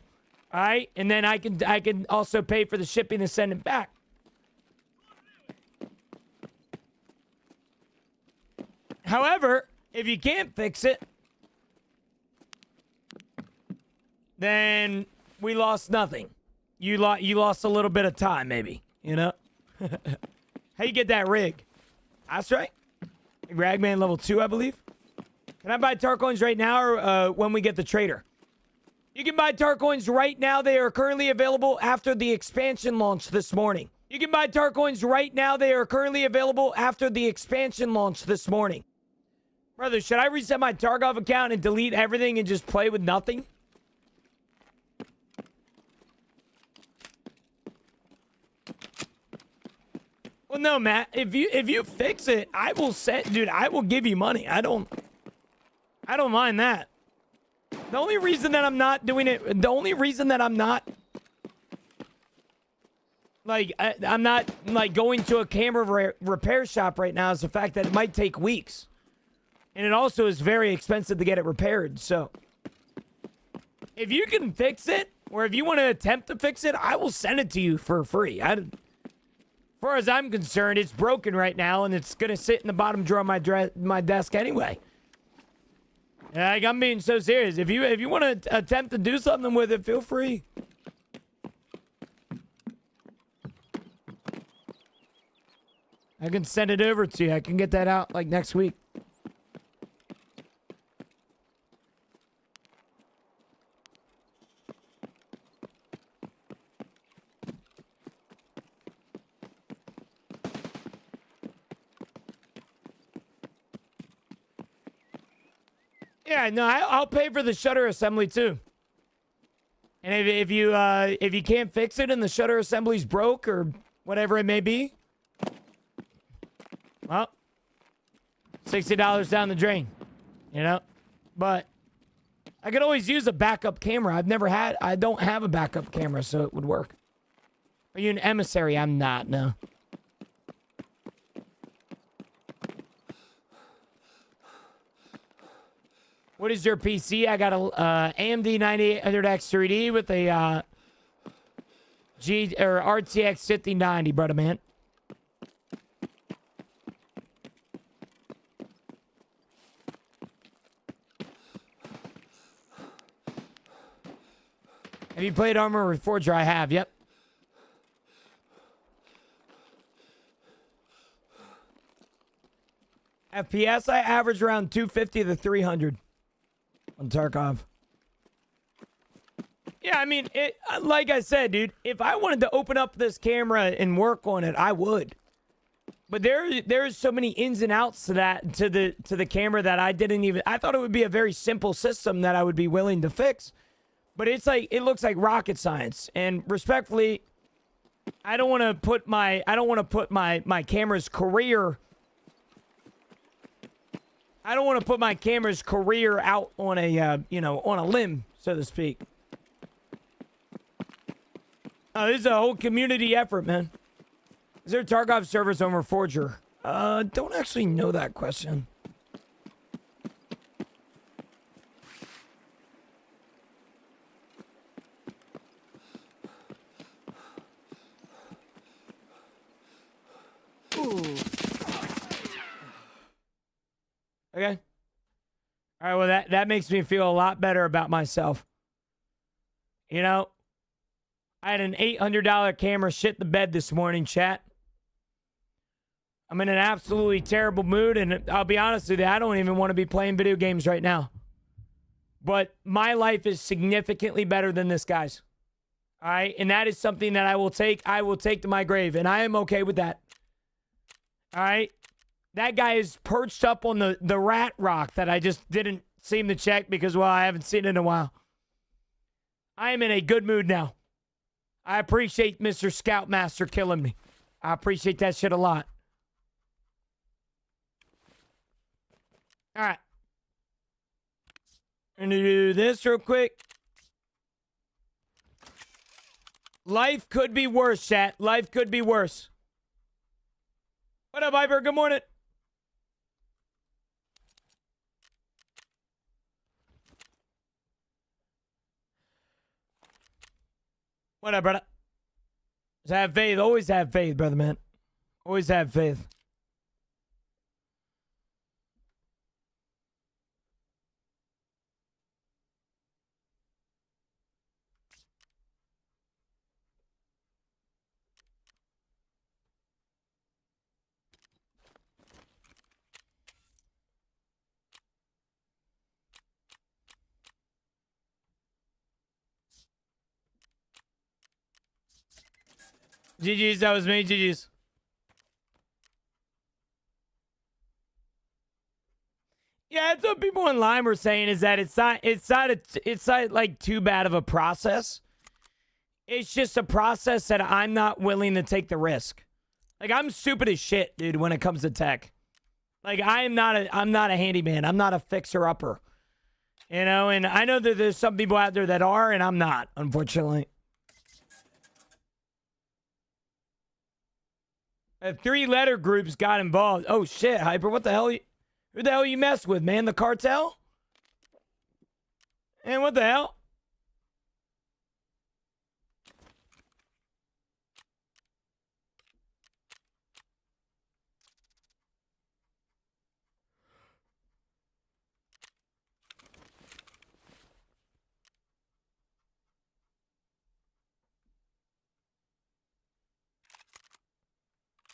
All right? And then I can also pay for the shipping and send it back. However, if you can't fix it, then we lost nothing. You lost a little bit of time, maybe. You know? How you get that rig? That's right. Ragman level 2, I believe. Can I buy tar coins right now or when we get the trader? You can buy tar coins right now. They are currently available after the expansion launch this morning. You can buy tar coins right now. They are currently available after the expansion launch this morning. Brother, should I reset my Tarkov account and delete everything and just play with nothing? Well, no, Matt. If you fix it, I will I will give you money. I don't mind that. The only reason that I'm not doing it, the only reason that I'm not I'm not going to a camera repair shop right now is the fact that it might take weeks. And it also is very expensive to get it repaired. So if you can fix it, or if you want to attempt to fix it, I will send it to you for free. As far as I'm concerned, it's broken right now, and it's going to sit in the bottom drawer of my desk anyway. Like, I'm being so serious. If you want to attempt to do something with it, feel free. I can send it over to you. I can get that out like next week. Yeah, no, I'll pay for the shutter assembly too. And if you can't fix it and the shutter assembly's broke or whatever it may be, well, $60 down the drain, you know. But I could always use a backup camera. I don't have a backup camera, so it would work. Are you an emissary? I'm not. No. What is your PC? I got a AMD 9800X 3D with a RTX 5090, brother man. Have you played Armor Reforger? I have. Yep. FPS, I average around 250 to 300. On Tarkov. Yeah, I mean, like I said, dude, if I wanted to open up this camera and work on it, I would. But there's so many ins and outs to that, to the camera that I thought it would be a very simple system that I would be willing to fix. But it looks like rocket science. And respectfully, I don't want to put my camera's career out on a, on a limb, so to speak. This is a whole community effort, man. Is there Tarkov servers on Reforger? Don't actually know that question. Ooh. Okay. All right, well, that makes me feel a lot better about myself. You know, I had an $800 camera shit the bed this morning, chat. I'm in an absolutely terrible mood, and I'll be honest with you, I don't even want to be playing video games right now. But my life is significantly better than this guy's. All right? And that is something that I will take to my grave, and I am okay with that. All right? That guy is perched up on the rat rock that I just didn't seem to check because, well, I haven't seen it in a while. I am in a good mood now. I appreciate Mr. Scoutmaster killing me. I appreciate that shit a lot. All right. I'm going to do this real quick. Life could be worse, chat. Life could be worse. What up, Viper? Good morning. What up, brother? Just have faith. Always have faith, brother, man. Always have faith. GG's, that was me. GG's. Yeah, that's what people in line were saying, is that it's not like too bad of a process. It's just a process that I'm not willing to take the risk. Like, I'm stupid as shit, dude, when it comes to tech. Like, I'm not a handyman. I'm not a fixer-upper. You know, and I know that there's some people out there that are, and I'm not, unfortunately. 3-letter groups got involved. Oh, shit, Hyper, what the hell? Who the hell you mess with, man? The cartel? And what the hell?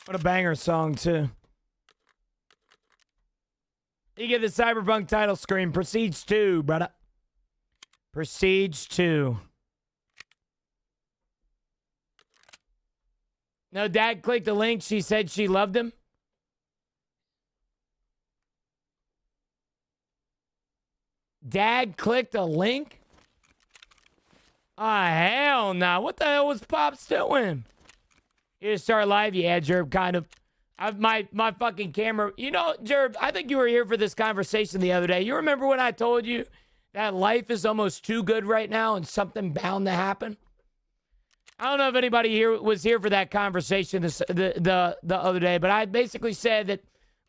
What a banger song, too. You get the Cyberpunk title screen. Prestige 2, brother. Prestige 2. No, Dad clicked the link. She said she loved him. Dad clicked a link? Ah, hell no. What the hell was Pops doing? You start live? Yeah, Jerb, kind of. My fucking camera. You know, Jerb, I think you were here for this conversation the other day. You remember when I told you that life is almost too good right now and something bound to happen? I don't know if anybody here was here for that conversation the other day, but I basically said that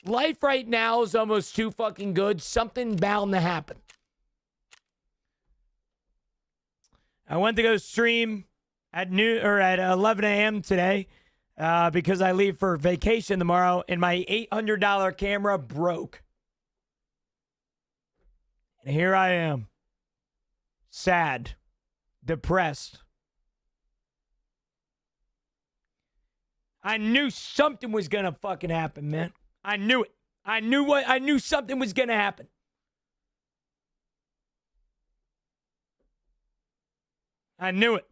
life right now is almost too fucking good. Something bound to happen. I went to go stream at 11 a.m. today. Because I leave for vacation tomorrow and my $800 camera broke. And here I am. Sad. Depressed. I knew something was gonna fucking happen, man. I knew it. I knew something was gonna happen. I knew it.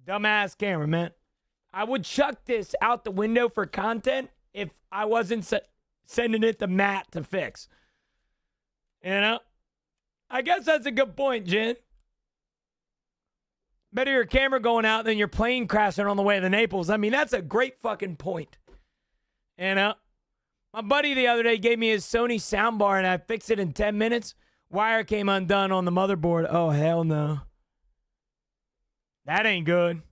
Dumbass camera, man. I would chuck this out the window for content if I wasn't sending it to Matt to fix. You know? I guess that's a good point, Jen. Better your camera going out than your plane crashing on the way to Naples. I mean, that's a great fucking point. You know? My buddy the other day gave me his Sony soundbar and I fixed it in 10 minutes. Wire came undone on the motherboard. Oh, hell no. That ain't good.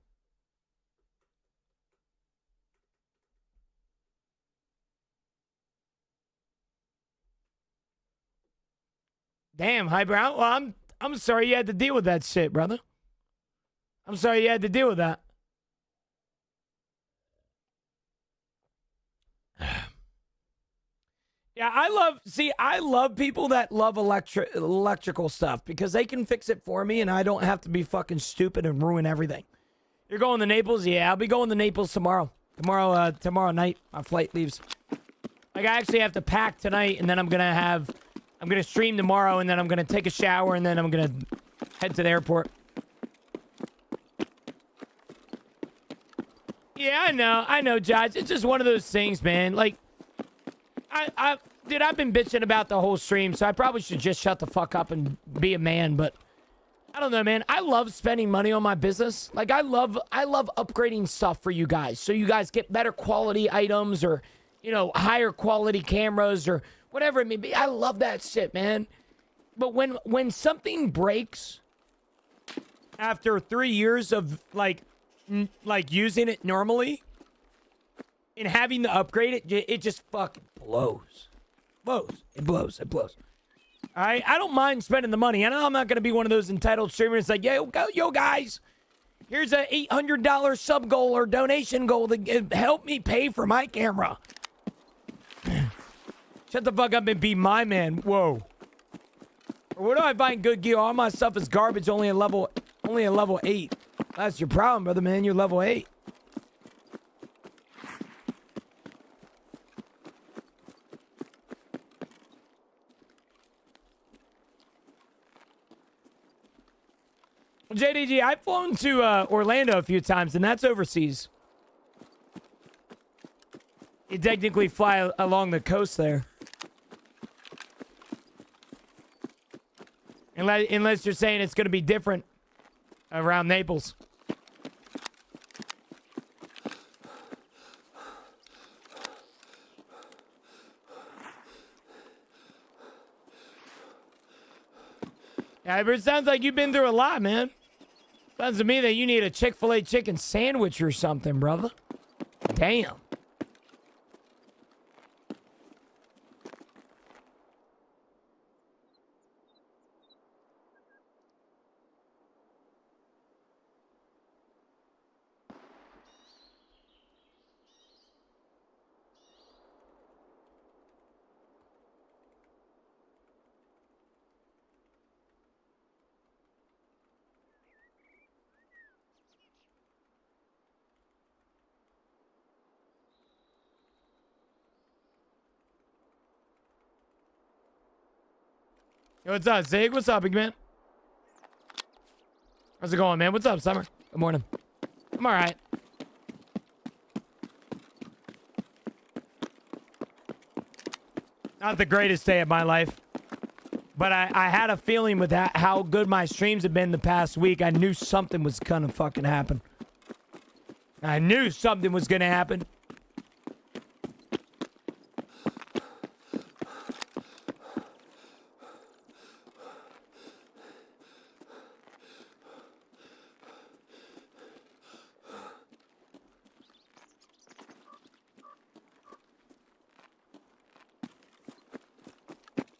Damn, Hyper. Well, I'm sorry you had to deal with that shit, brother. I'm sorry you had to deal with that. Yeah, I love people that love electrical stuff because they can fix it for me and I don't have to be fucking stupid and ruin everything. You're going to Naples? Yeah, I'll be going to Naples tomorrow. Tomorrow night, my flight leaves. Like, I actually have to pack tonight and then I'm going to stream tomorrow and then I'm going to take a shower and then I'm going to head to the airport. Yeah, I know, Josh. It's just one of those things, man. Like, Dude, I've been bitching about the whole stream, so I probably should just shut the fuck up and be a man, but I don't know, man. I love spending money on my business. Like I love upgrading stuff for you guys. So you guys get better quality items or, you know, higher quality cameras or whatever it may be. I love that shit, man. But when something breaks after 3 years of like using it normally and having to upgrade it, it just fucking blows. It blows. All right, I don't mind spending the money. I know I'm not going to be one of those entitled streamers like, yo, guys, here's a $800 sub goal or donation goal to help me pay for my camera. Shut the fuck up and be my man. Whoa. Where do I find good gear? All my stuff is garbage, only a level 8. That's your problem, brother, man. You're level 8. JDG, I've flown to Orlando a few times, and that's overseas. You technically fly along the coast there. Unless you're saying it's going to be different around Naples. Yeah, but it sounds like you've been through a lot, man. Sounds to me that you need a Chick-fil-A chicken sandwich or something, brother. Damn. Yo, what's up, Zig? What's up, big man? How's it going, man? What's up, Summer? Good morning. I'm all right. Not the greatest day of my life. But I had a feeling with that, how good my streams have been the past week. I knew something was gonna fucking happen. I knew something was gonna happen.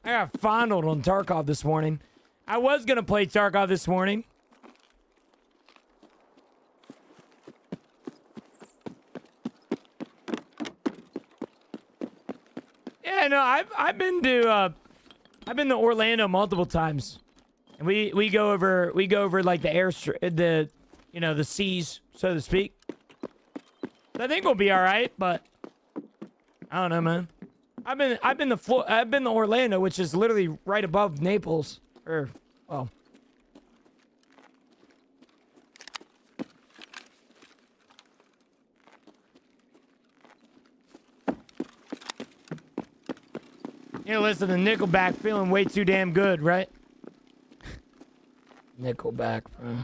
I got fondled on Tarkov this morning. I was going to play Tarkov this morning. Yeah, no, I've been to Orlando multiple times. And we go over like the the seas, so to speak. I think we'll be all right, but I don't know, man. I've been to Orlando, which is literally right above Naples. You know, listen to Nickelback feeling way too damn good, right? Nickelback, bro.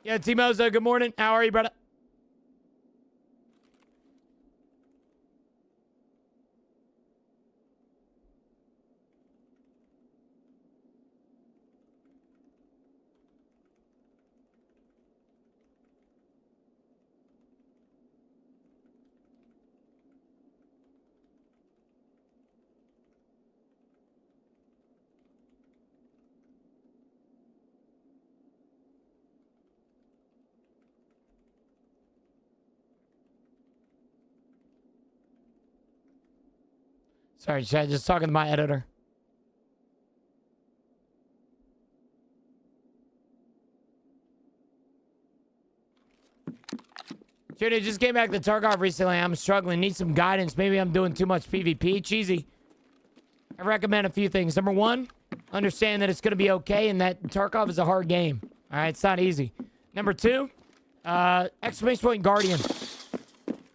Yeah, Timozo, good morning. How are you, brother? Sorry, Chad, just talking to my editor. Dude, I just came back to Tarkov recently. I'm struggling. Need some guidance. Maybe I'm doing too much PvP. Cheesy. I recommend a few things. Number one, understand that it's going to be okay and that Tarkov is a hard game. All right, it's not easy. Number two, exclamation point Guardian.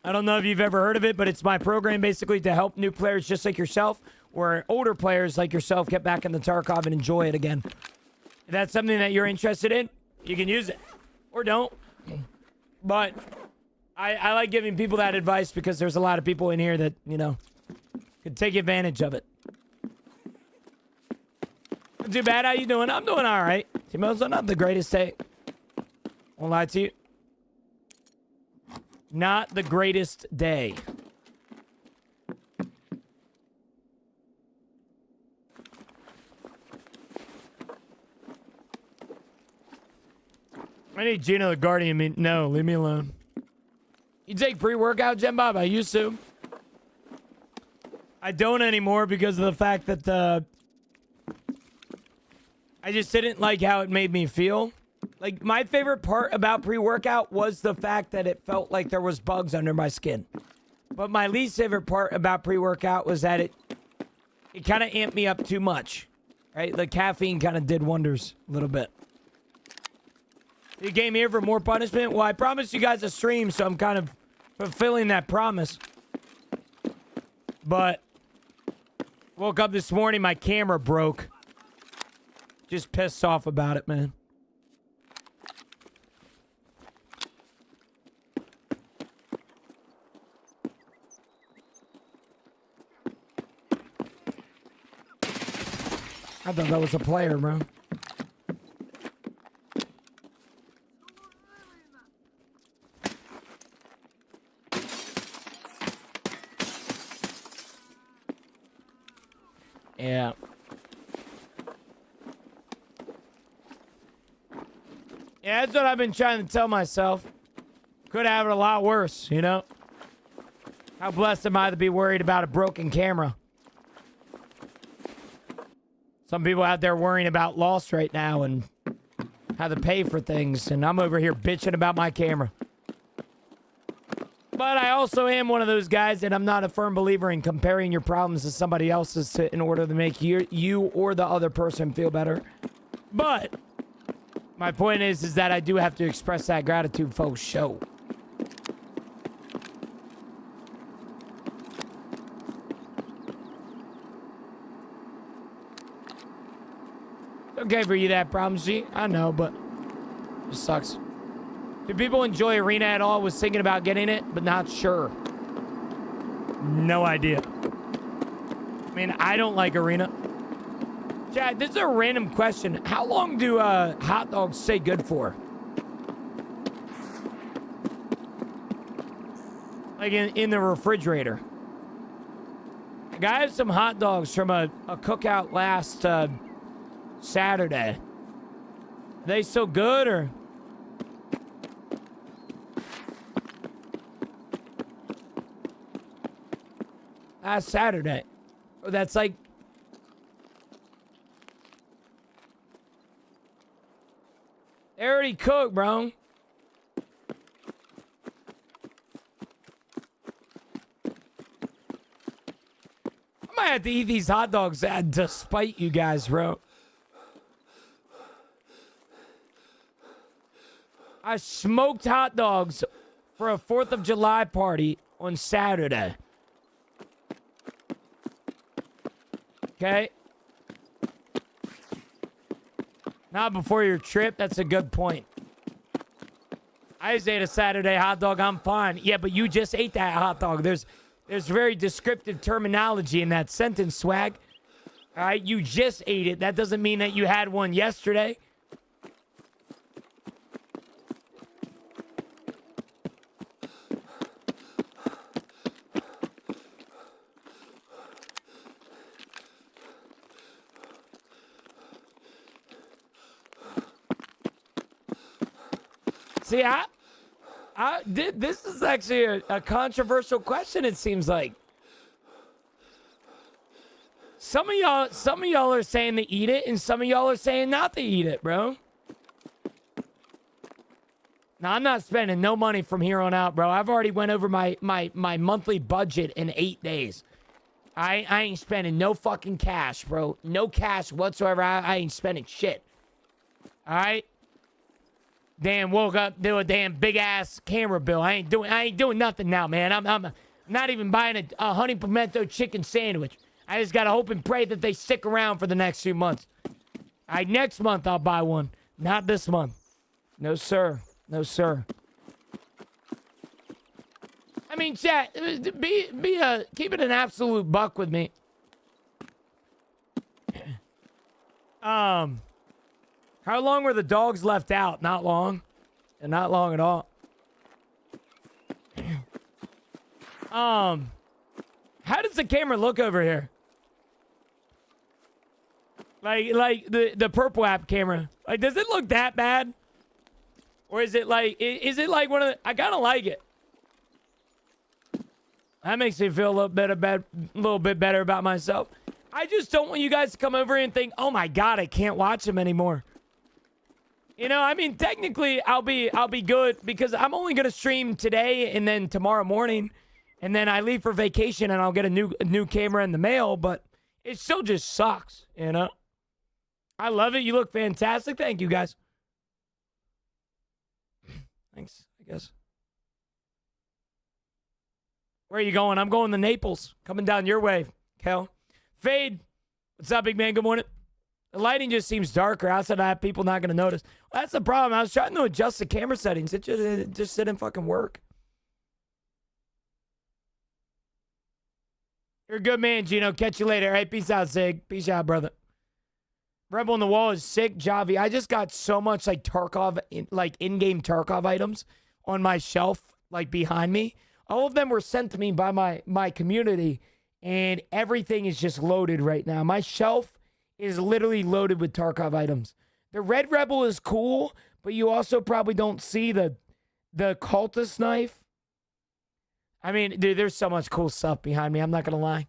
I don't know if you've ever heard of it, but it's my program basically to help new players just like yourself or older players like yourself get back in the Tarkov and enjoy it again. If that's something that you're interested in, you can use it. Or don't. But I like giving people that advice because there's a lot of people in here that, you know, could take advantage of it. Not too bad. How you doing? I'm doing all right. Timo's not the greatest day. Won't lie to you. Not the greatest day. I need Gino the Guardian. No, leave me alone. You take pre-workout, Gen Bob? I used to. I don't anymore because of the fact that I just didn't like how it made me feel. Like, my favorite part about pre-workout was the fact that it felt like there was bugs under my skin. But my least favorite part about pre-workout was that it kind of amped me up too much. Right? The caffeine kind of did wonders a little bit. You came here for more punishment? Well, I promised you guys a stream, so I'm kind of fulfilling that promise. But woke up this morning, my camera broke. Just pissed off about it, man. I thought that was a player, bro. Yeah. Yeah, that's what I've been trying to tell myself. Could have it a lot worse, you know? How blessed am I to be worried about a broken camera? Some people out there worrying about loss right now and how to pay for things, and I'm over here bitching about my camera. But I also am one of those guys that I'm not a firm believer in comparing your problems to somebody else's in order to make you or the other person feel better. But my point is that I do have to express that gratitude for show. Okay for you that problem, G. I know, but it sucks. Do people enjoy Arena at all? Was thinking about getting it, but not sure. No idea. I mean, I don't like Arena. Chad, this is a random question. How long do hot dogs stay good for? Like in the refrigerator. Like, I have some hot dogs from a cookout last Saturday. Are they still good or? Last Saturday. Oh, that's like. They already cooked, bro. I might have to eat these hot dogs despite you guys, bro. I smoked hot dogs for a 4th of July party on Saturday. Okay? Not before your trip. That's a good point. I just ate a Saturday hot dog. I'm fine. Yeah, but you just ate that hot dog. There's very descriptive terminology in that sentence, Swag. All right? You just ate it. That doesn't mean that you had one yesterday. See, this is actually a controversial question, it seems like. Some of y'all are saying to eat it, and some of y'all are saying not to eat it, bro. Now, I'm not spending no money from here on out, bro. I've already went over my monthly budget in 8 days. I ain't spending no fucking cash, bro. No cash whatsoever. I ain't spending shit. All right? Damn, woke up, do a damn big ass camera bill. I ain't doing nothing now, man. I'm not even buying a honey pimento chicken sandwich. I just gotta hope and pray that they stick around for the next few months. All right, next month I'll buy one. Not this month. No, sir. No, sir. I mean, chat, keep it an absolute buck with me. How long were the dogs left out? Not long. And not long at all. How does the camera look over here? Like the purple app camera. Like, does it look that bad? Or is it like one of the, I kind of like it. That makes me feel a little bit better about myself. I just don't want you guys to come over and think, oh my God, I can't watch him anymore. You know, I mean, technically I'll be good because I'm only gonna stream today and then tomorrow morning, and then I leave for vacation and I'll get a new camera in the mail, but it still just sucks, you know? I love it. You look fantastic. Thank you, guys. Thanks, I guess. Where are you going? I'm going to Naples. Coming down your way, Kel. Fade. What's up, big man? Good morning. The lighting just seems darker. Outside, I have people not going to notice. Well, that's the problem. I was trying to adjust the camera settings. It just didn't fucking work. You're a good man, Gino. Catch you later. All right, peace out, Zig. Peace out, brother. Rebel on the Wall is sick. Javi. I just got so much like Tarkov, in-game Tarkov items on my shelf, like behind me. All of them were sent to me by my community, and everything is just loaded right now. My shelf is literally loaded with Tarkov items. The Red Rebel is cool, but you also probably don't see the cultist knife. I mean, dude, there's so much cool stuff behind me. I'm not going to lie.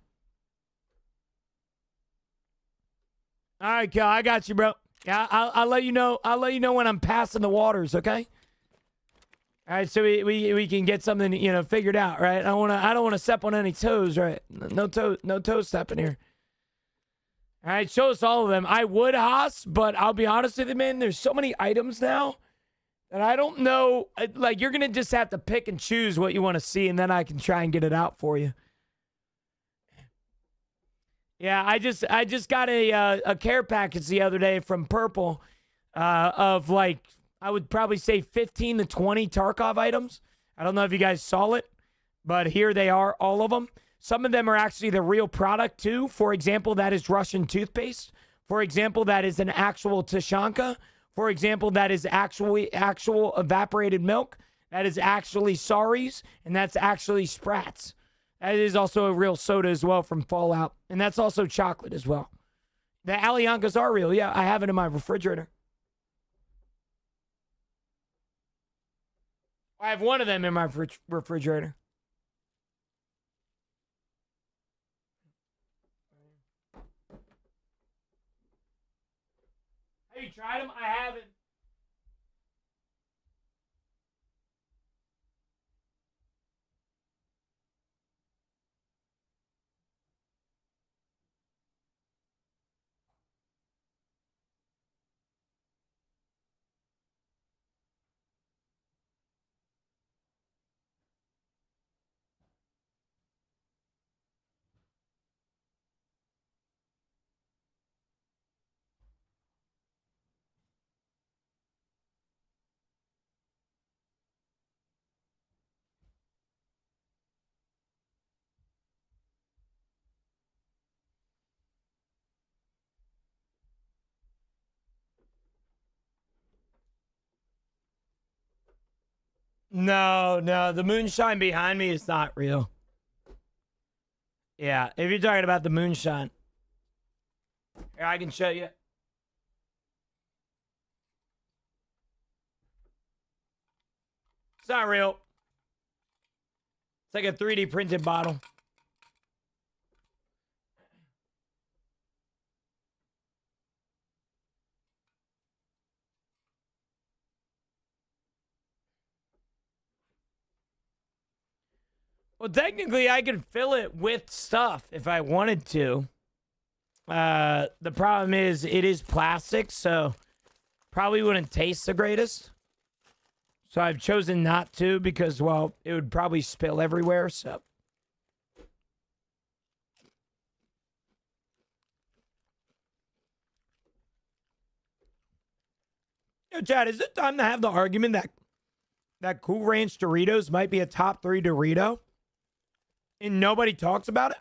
All right, Kel, I got you, bro. Yeah, I'll let you know. I'll let you know when I'm passing the waters, okay? All right, so we can get something, you know, figured out, right? I don't want to step on any toes, right? No toe stepping here. All right, show us all of them. I would, Haas, but I'll be honest with you, man. There's so many items now that I don't know. Like, you're gonna just have to pick and choose what you want to see, and then I can try and get it out for you. Yeah, I just got a care package the other day from Purple of like, I would probably say 15 to 20 Tarkov items. I don't know if you guys saw it, but here they are, all of them. Some of them are actually the real product too. For example, that is Russian toothpaste. For example, that is an actual Tashanka. For example, that is actual evaporated milk. That is actually Saris, and that's actually Sprats. That is also a real soda as well from Fallout, and that's also chocolate as well. The Aliankas are real. Yeah, I have it in my refrigerator. I have one of them in my refrigerator. Have you tried them? I haven't. No, the moonshine behind me is not real. Yeah, if you're talking about the moonshine. Here, I can show you. It's not real. It's like a 3D printed bottle. Well, technically, I could fill it with stuff if I wanted to. The problem is it is plastic, so probably wouldn't taste the greatest. So I've chosen not to because, well, it would probably spill everywhere, so. Yo, Chad, is it time to have the argument that Cool Ranch Doritos might be a top 3 Dorito and nobody talks about it?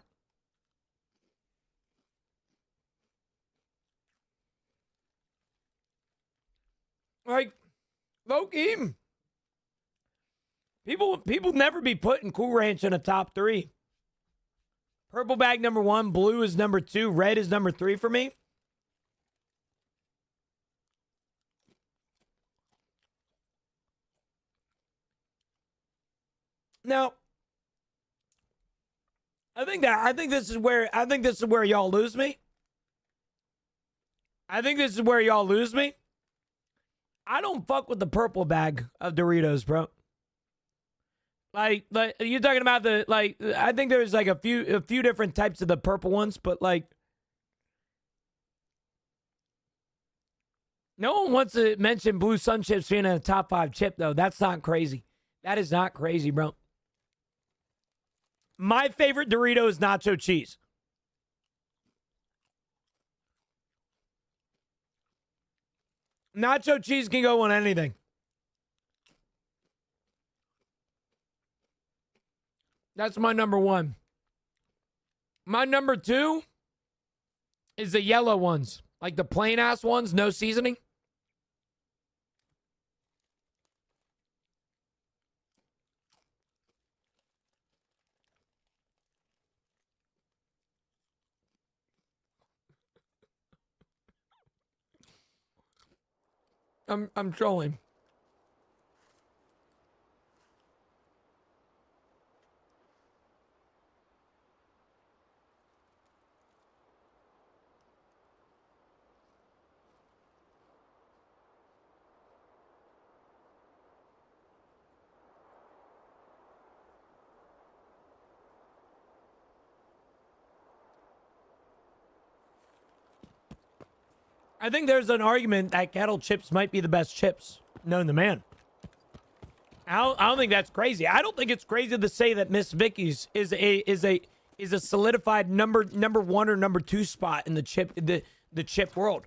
Like, low-key, people never be putting Cool Ranch in a top 3. Purple bag number 1, blue is number 2, red is number 3 for me. Now, I think this is where y'all lose me. I don't fuck with the purple bag of Doritos, bro. Like you're talking about I think there's like a few different types of the purple ones, but like no one wants to mention Blue Sun Chips being in a top 5 chip though. That's not crazy. That is not crazy, bro. My favorite Dorito is nacho cheese. Nacho cheese can go on anything. That's my number 1. My number 2 is the yellow ones. Like the plain ass ones, no seasoning. I'm trolling. I think there's an argument that kettle chips might be the best chips known to man. I don't think that's crazy. I don't think it's crazy to say that Miss Vicky's is a solidified number 1 or number 2 spot in the chip world.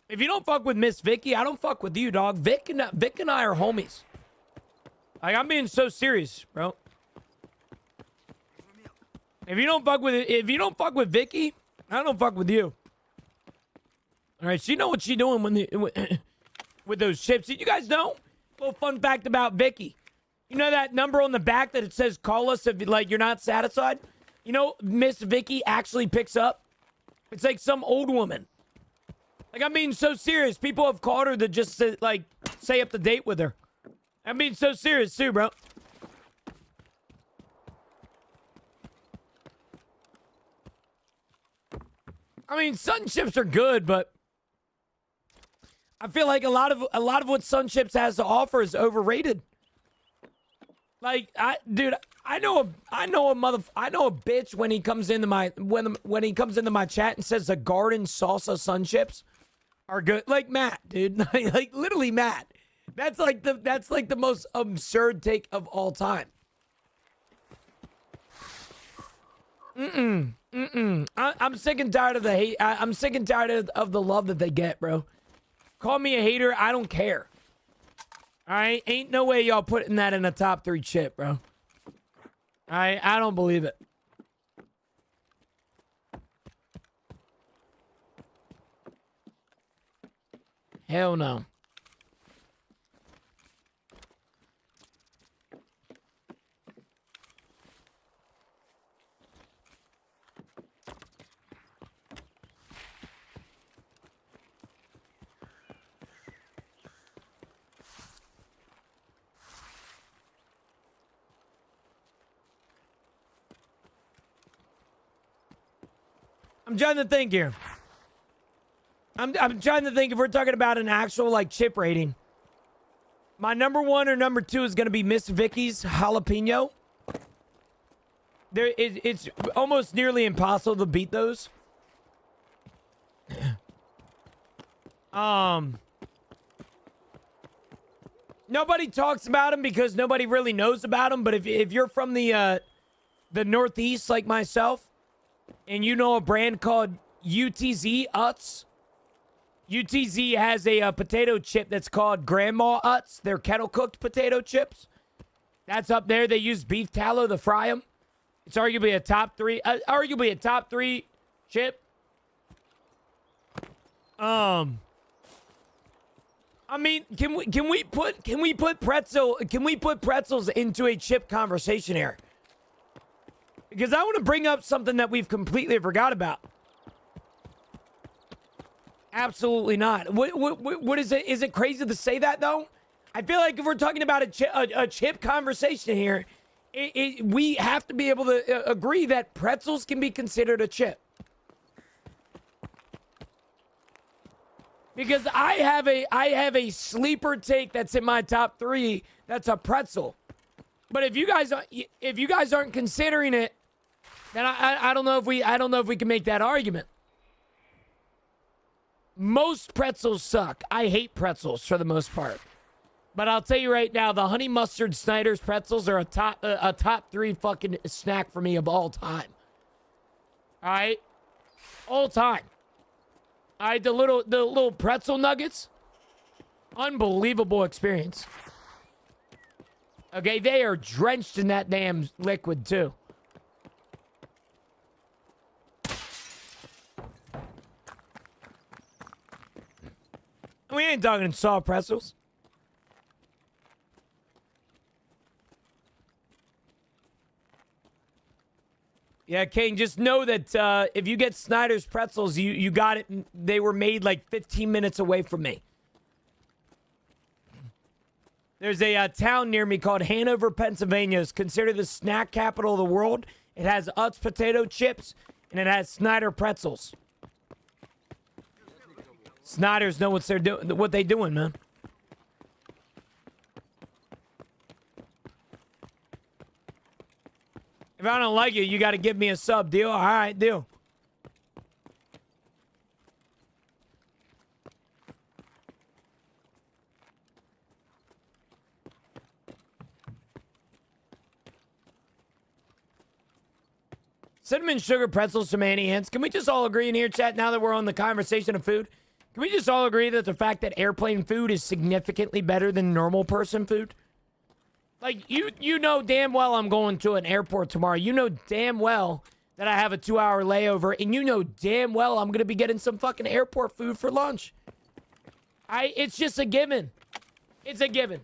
If you don't fuck with Miss Vicky, I don't fuck with you, dog. Vic and I are homies. Like, I'm being so serious, bro. If you don't fuck with Vicky, I don't fuck with you. All right, she know what she doing with those chips. Did you guys know? Little fun fact about Vicky. You know that number on the back that it says call us if like you're not satisfied? You know, Miss Vicky actually picks up. It's like some old woman. Like, I'm being so serious. People have called her to just like stay up to date with her. I'm being so serious too, bro. I mean, Sun Chips are good, but I feel like a lot of what Sun Chips has to offer is overrated. Like, I know a bitch when he comes into my when he comes into my chat and says the garden salsa Sun Chips are good. Like Matt, dude, like literally Matt. That's like the most absurd take of all time. I'm sick and tired of the hate. I'm sick and tired of the love that they get, bro. Call me a hater. I don't care. All right? Ain't no way y'all putting that in a top 3 chip, bro. All right? I don't believe it. Hell no. I'm trying to think here. I'm trying to think if we're talking about an actual like chip rating. My number 1 or number 2 is gonna be Miss Vicky's jalapeno. It's almost nearly impossible to beat those. Nobody talks about them because nobody really knows about them. But if you're from the Northeast like myself, and you know a brand called UTZ Utz, UTZ has a potato chip that's called Grandma Utz. They're kettle cooked potato chips. That's up there. They use beef tallow to fry them. It's arguably a top three chip. I mean, can we put pretzels into a chip conversation here? Because I want to bring up something that we've completely forgot about. Absolutely not. What is it? Is it crazy to say that though? I feel like if we're talking about a chip conversation here, we have to be able to agree that pretzels can be considered a chip. Because I have a sleeper take that's in my top 3. That's a pretzel. But if you guys aren't considering it, then I don't know if we can make that argument. Most pretzels suck. I hate pretzels for the most part. But I'll tell you right now, the honey mustard Snyder's pretzels are a top 3 fucking snack for me of all time. All right, all time. All right, the little pretzel nuggets, unbelievable experience. Okay, they are drenched in that damn liquid too. We ain't talking soft pretzels. Yeah, King, just know that if you get Snyder's pretzels, you got it. They were made like 15 minutes away from me. There's a town near me called Hanover, Pennsylvania. It's considered the snack capital of the world. It has Utz potato chips, and it has Snyder pretzels. Snyders know what they doing, man. If I don't like you got to give me a sub. Deal? All right, deal. Cinnamon sugar pretzels from Annie Ann's. Can we just all agree in here, chat, now that we're on the conversation of food? Can we just all agree that the fact that airplane food is significantly better than normal person food? Like, you know damn well I'm going to an airport tomorrow. You know damn well that I have a 2-hour layover. And you know damn well I'm going to be getting some fucking airport food for lunch. It's just a given. It's a given.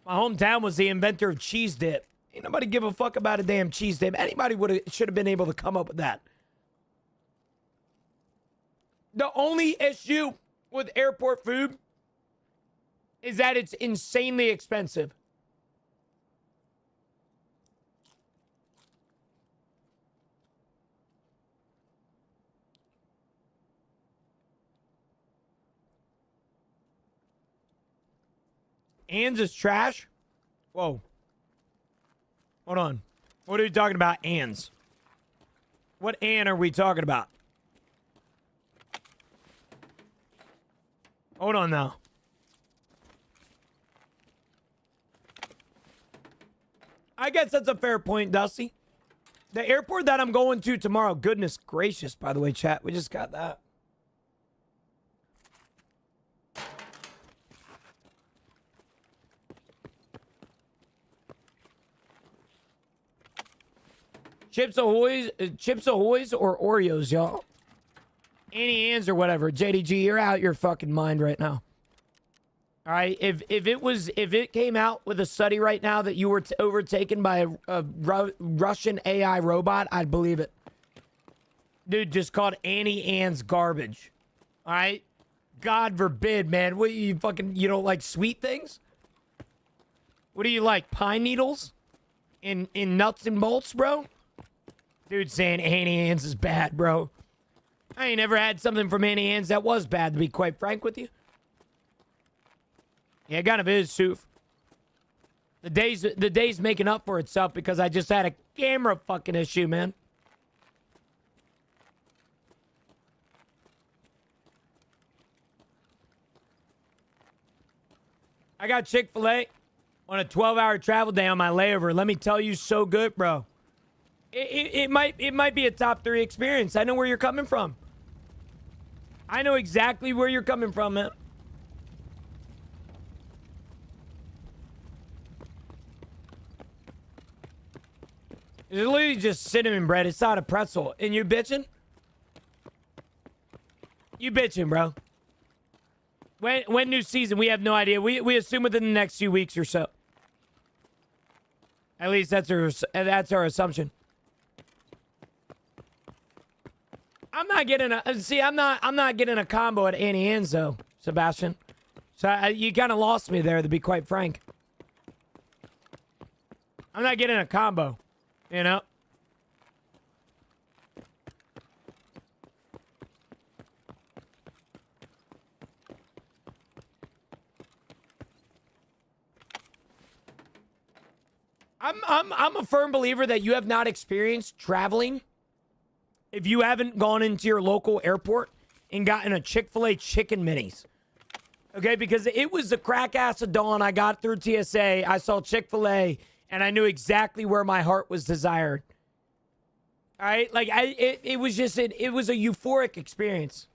My hometown was the inventor of cheese dip. Ain't nobody give a fuck about a damn cheese dip. Anybody should have been able to come up with that. The only issue with airport food is that it's insanely expensive. Ann's is trash? Whoa. Hold on. What are you talking about, Ann's? What Ann are we talking about? Hold on now. I guess that's a fair point, Dusty. The airport that I'm going to tomorrow, goodness gracious, by the way, chat, we just got that. Chips Ahoy's or Oreos, y'all. Annie Ann's or whatever. JDG, you're out your fucking mind right now. All right, if it came out with a study right now that you were overtaken by a Russian AI robot, I'd believe it. Dude, just called Annie Ann's garbage. All right, God forbid, man. What you don't like sweet things? What do you like? Pine needles? In nuts and bolts, bro? Dude saying Annie Ann's is bad, bro. I ain't never had something from Annie Ann's that was bad, to be quite frank with you. Yeah, it kind of is, Soof. The day's making up for itself because I just had a camera fucking issue, man. I got Chick-fil-A on a 12-hour travel day on my layover. Let me tell you, so good, bro. It might be a top 3 experience. I know where you're coming from. I know exactly where you're coming from, man. It's literally just cinnamon bread. It's not a pretzel. And you bitching? You bitching, bro. When new season? We have no idea. We assume within the next few weeks or so. At least that's our assumption. I'm not getting I'm not getting a combo at Annie Ann's though, Sebastian. So you kind of lost me there, to be quite frank. I'm not getting a combo, you know. I'm a firm believer that you have not experienced traveling if you haven't gone into your local airport and gotten a Chick-fil-A chicken minis. Okay, because it was the crack ass of dawn. I got through TSA, I saw Chick-fil-A, and I knew exactly where my heart was desired. All right, like it was just it was a euphoric experience.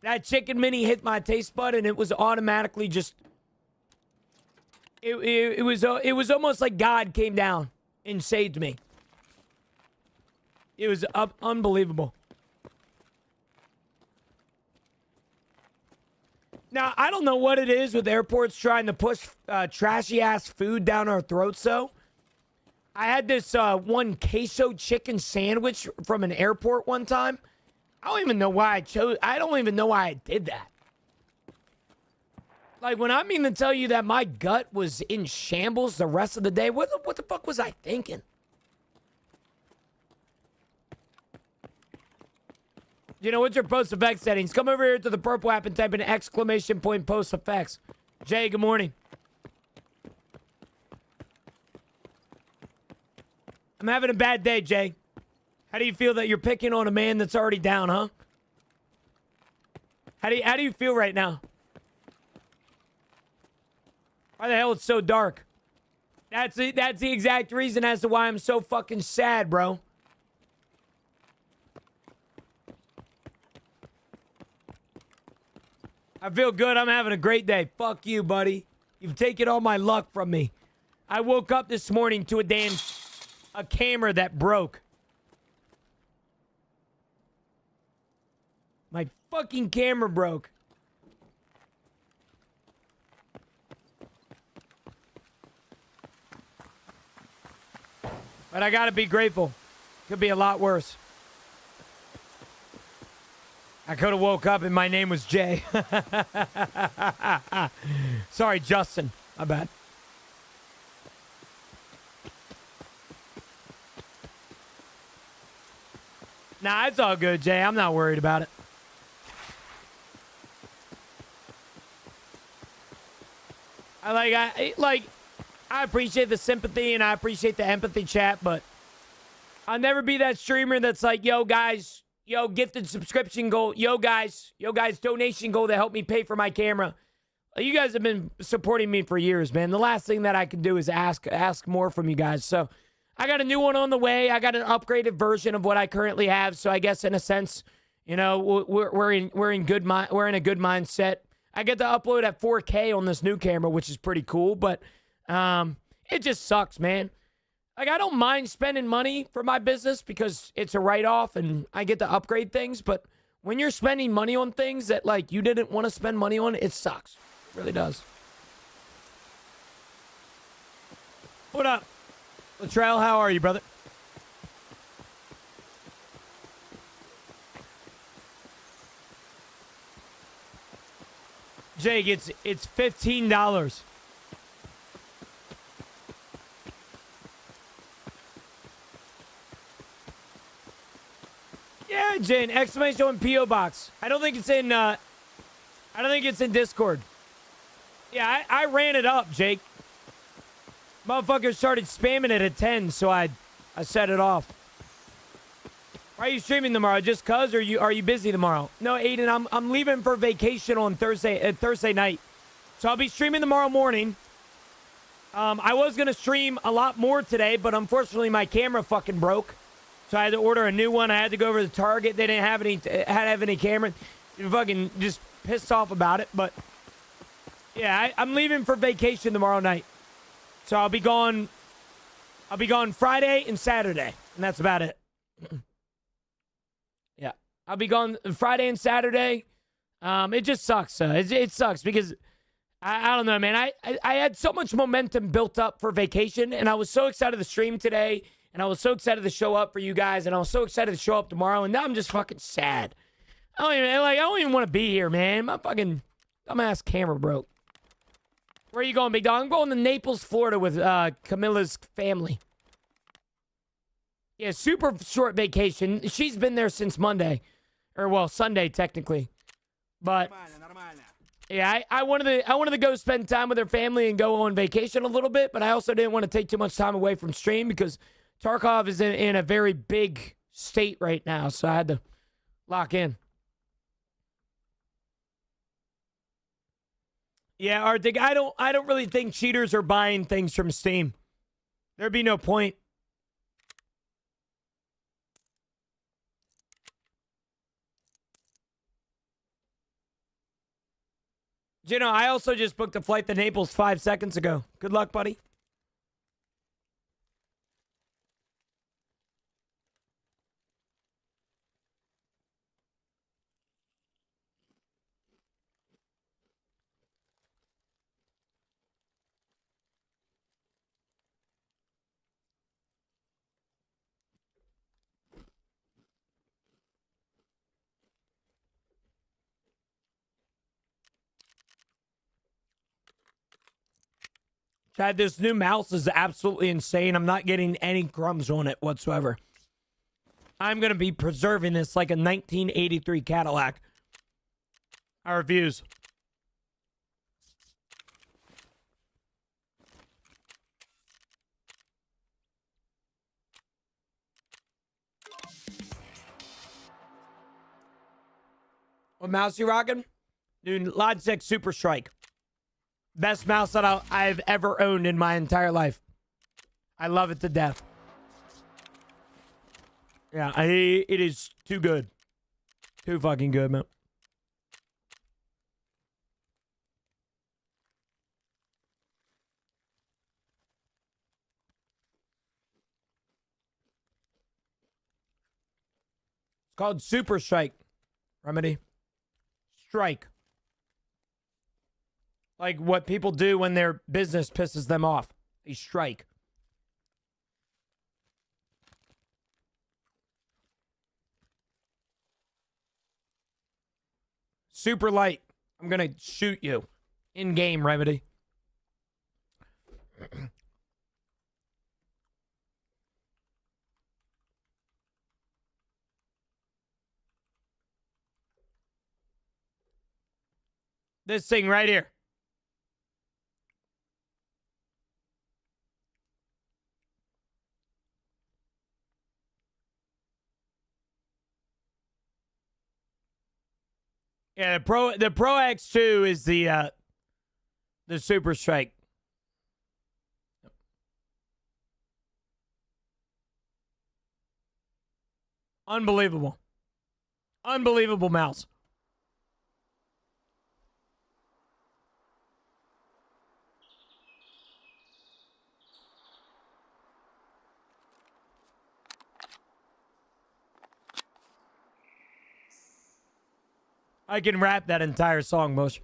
That chicken mini hit my taste bud, and it was automatically just. It was almost like God came down and saved me. It was unbelievable. Now, I don't know what it is with airports trying to push trashy ass food down our throats, though. I had this one queso chicken sandwich from an airport one time. I don't even know why I don't even know why I did that. Like, when I mean to tell you that my gut was in shambles the rest of the day, what the fuck was I thinking? You know, what's your post effects settings? Come over here to the purple app and type in exclamation point post effects. Jay, good morning. I'm having a bad day, Jay. How do you feel that you're picking on a man that's already down, huh? How do you feel right now? Why the hell it's so dark? That's the exact reason as to why I'm so fucking sad, bro. I feel good. I'm having a great day. Fuck you, buddy. You've taken all my luck from me. I woke up this morning to a camera that broke. My fucking camera broke. But I gotta be grateful. Could be a lot worse. I could have woke up and my name was Jay. Sorry, Justin. My bad. Nah, it's all good, Jay. I'm not worried about it. I appreciate the sympathy and I appreciate the empathy chat, but I'll never be that streamer that's like, yo, guys, yo, gifted subscription goal, yo, guys, donation goal to help me pay for my camera. You guys have been supporting me for years, man. The last thing that I can do is ask more from you guys. So I got a new one on the way. I got an upgraded version of what I currently have. So I guess in a sense, you know, we're in a good mindset. I get to upload at 4K on this new camera, which is pretty cool, but it just sucks, man. Like, I don't mind spending money for my business because it's a write-off and I get to upgrade things, but when you're spending money on things that, like, you didn't want to spend money on, it sucks. It really does. What up? Latrell, how are you, brother? Jake, it's $15. Yeah, Jane, exclamation on P.O. Box. I don't think it's in Discord. Yeah, I ran it up, Jake. Motherfuckers started spamming it at 10, so I set it off. Why are you streaming tomorrow? Just cuz, or are you busy tomorrow? No, Aiden, I'm leaving for vacation on Thursday night. So I'll be streaming tomorrow morning. I was gonna stream a lot more today, but unfortunately my camera fucking broke. So I had to order a new one. I had to go over to Target. They didn't have any cameras. fucking just pissed off about it. But yeah, I'm leaving for vacation tomorrow night. So I'll be gone Friday and Saturday. And that's about it. Yeah. I'll be gone Friday and Saturday. It just sucks. It sucks because I don't know, man. I had so much momentum built up for vacation, and I was so excited to stream today, and I was so excited to show up for you guys, and I was so excited to show up tomorrow, and now I'm just fucking sad. I don't even want to be here, man. My fucking dumbass camera broke. Where are you going, big dog? I'm going to Naples, Florida with Camilla's family. Yeah, super short vacation. She's been there since Monday. Or, well, Sunday, technically. But, yeah, I wanted to go spend time with her family and go on vacation a little bit, but I also didn't want to take too much time away from stream because Tarkov is in a very big state right now, so I had to lock in. Yeah, Arctic, I don't really think cheaters are buying things from Steam. There'd be no point. You know, I also just booked a flight to Naples 5 seconds ago. Good luck, buddy. Chad, this new mouse is absolutely insane. I'm not getting any crumbs on it whatsoever. I'm going to be preserving this like a 1983 Cadillac. Our reviews. What mouse you rocking? Dude, Logitech Super Strike. Best mouse that I've ever owned in my entire life. I love it to death. Yeah, it is too good. Too fucking good, man. It's called Super Strike. Remedy. Strike. Like what people do when their business pisses them off. They strike. Super light. I'm going to shoot you. In-game, Remedy. This thing right here. Yeah, the Pro X2 is the Super Strike. Unbelievable. Unbelievable mouse. I can rap that entire song, Mush.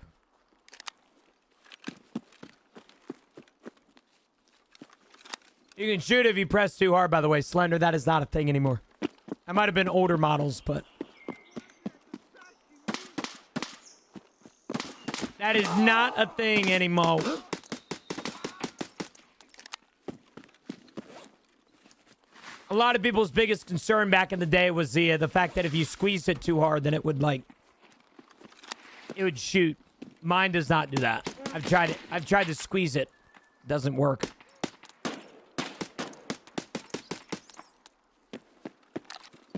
You can shoot if you press too hard, by the way, Slender. That is not a thing anymore. That might have been older models, but... that is not a thing anymore. A lot of people's biggest concern back in the day was the fact that if you squeezed it too hard, then it would, like... it would shoot. Mine does not do that. I've tried it. I've tried to squeeze it. It doesn't work.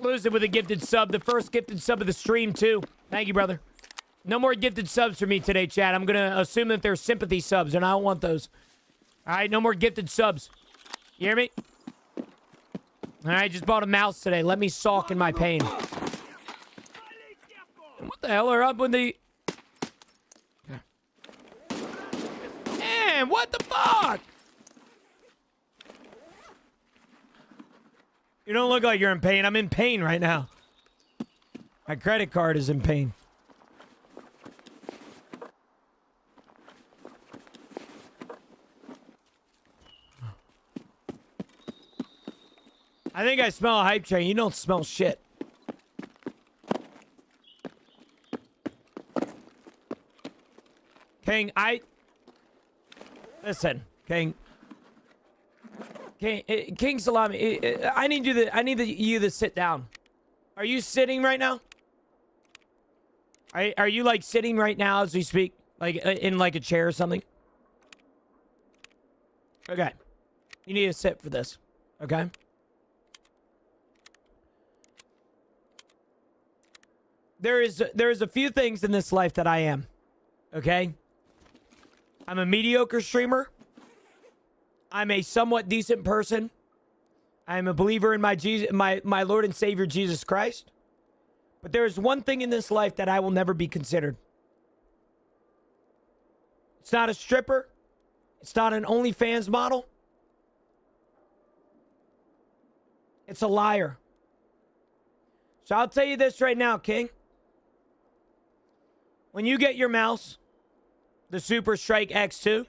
Lose it with a gifted sub. The first gifted sub of the stream, too. Thank you, brother. No more gifted subs for me today, chat. I'm going to assume that they're sympathy subs, and I don't want those. All right, no more gifted subs. You hear me? All right, just bought a mouse today. Let me sulk in my pain. What the hell are up with the... Man, what the fuck? You don't look like you're in pain. I'm in pain right now. My credit card is in pain. I think I smell a hype train. You don't smell shit. King, listen, King. King Salami, I need you to sit down. Are you sitting right now? Are you like sitting right now as we speak? Like in like a chair or something? Okay. You need to sit for this. Okay? There is a few things in this life that I am. Okay? I'm a mediocre streamer. I'm a somewhat decent person. I'm a believer in my Lord and Savior Jesus Christ. But there is one thing in this life that I will never be considered. It's not a stripper. It's not an OnlyFans model. It's a liar. So I'll tell you this right now, King. When you get your mouse, the Super Strike X2,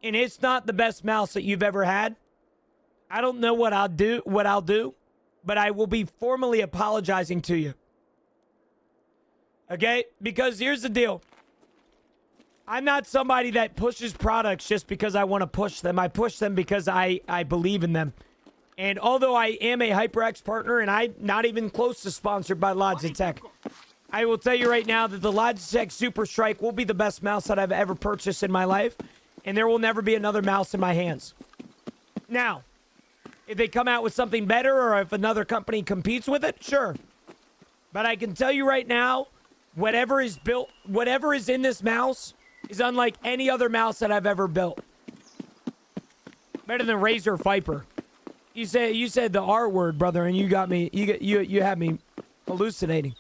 and it's not the best mouse that you've ever had, I don't know what I'll do, but I will be formally apologizing to you. Okay? Because here's the deal. I'm not somebody that pushes products just because I want to push them. I push them because I believe in them. And although I am a HyperX partner and I'm not even close to sponsored by Logitech, I will tell you right now that the Logitech Super Strike will be the best mouse that I've ever purchased in my life. And there will never be another mouse in my hands. Now, if they come out with something better or if another company competes with it, sure. But I can tell you right now, whatever is in this mouse is unlike any other mouse that I've ever built. Better than Razer Viper. You said the R word, brother, and you got me. You had me hallucinating.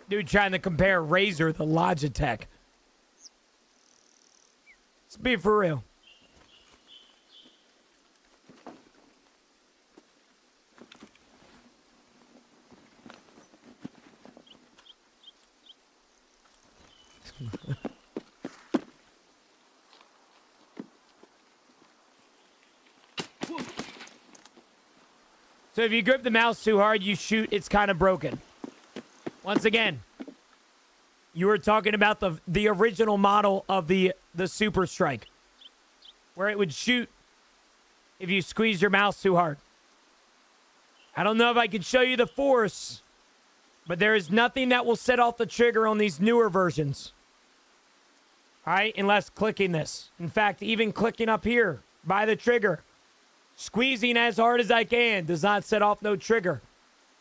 Dude trying to compare Razer to Logitech. Let's be for real. So if you grip the mouse too hard, you shoot, it's kind of broken. Once again, you were talking about the original model of the Super Strike, where it would shoot if you squeeze your mouse too hard. I don't know if I can show you the force, but there is nothing that will set off the trigger on these newer versions. All right, unless clicking this. In fact, even clicking up here by the trigger, squeezing as hard as I can does not set off no trigger.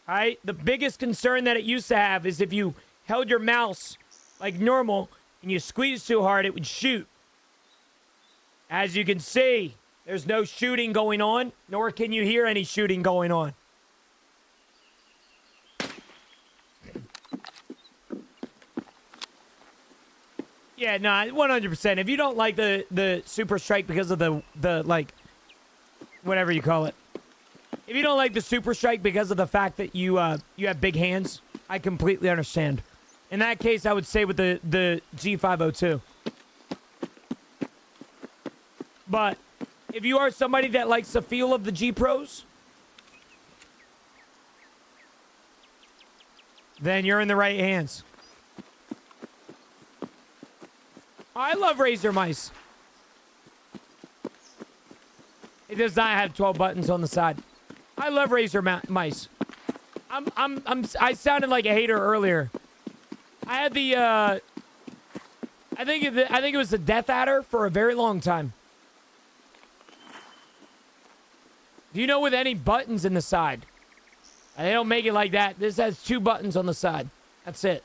All right, the biggest concern that it used to have is if you held your mouse like normal and you squeezed too hard, it would shoot. As you can see, there's no shooting going on, nor can you hear any shooting going on. Yeah, no, 100%. If you don't like the Super Strike because of the like, whatever you call it. If you don't like the Super Strike because of the fact that you have big hands, I completely understand. In that case, I would say with the G502. But if you are somebody that likes the feel of the G Pros, then you're in the right hands. I love Razer mice. It does not have 12 buttons on the side. I love Razer mice. I sounded like a hater earlier. I had the I think it was the Death Adder for a very long time. Do you know with any buttons in the side? They don't make it like that. This has 2 buttons on the side. That's it.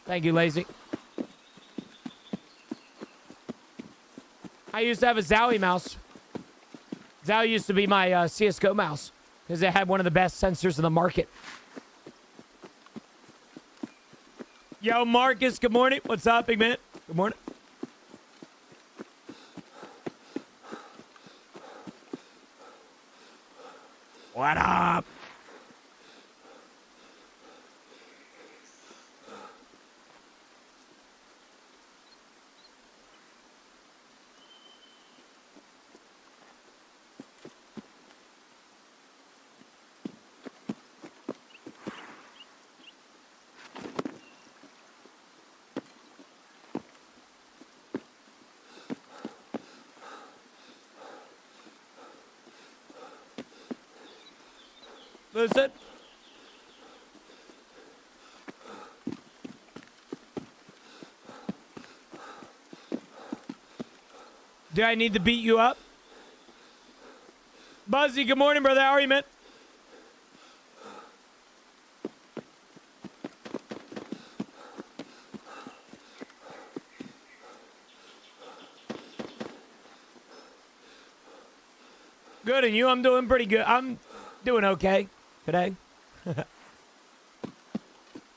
Thank you, Lazy. I used to have a Zowie mouse. Zowie used to be my CSGO mouse because it had one of the best sensors in the market. Yo, Marcus, good morning. What's up, big man? Good morning. What up? Listen. Do I need to beat you up? Buzzy, good morning, brother. How are you, man? Good, and you? I'm doing pretty good. I'm doing okay today.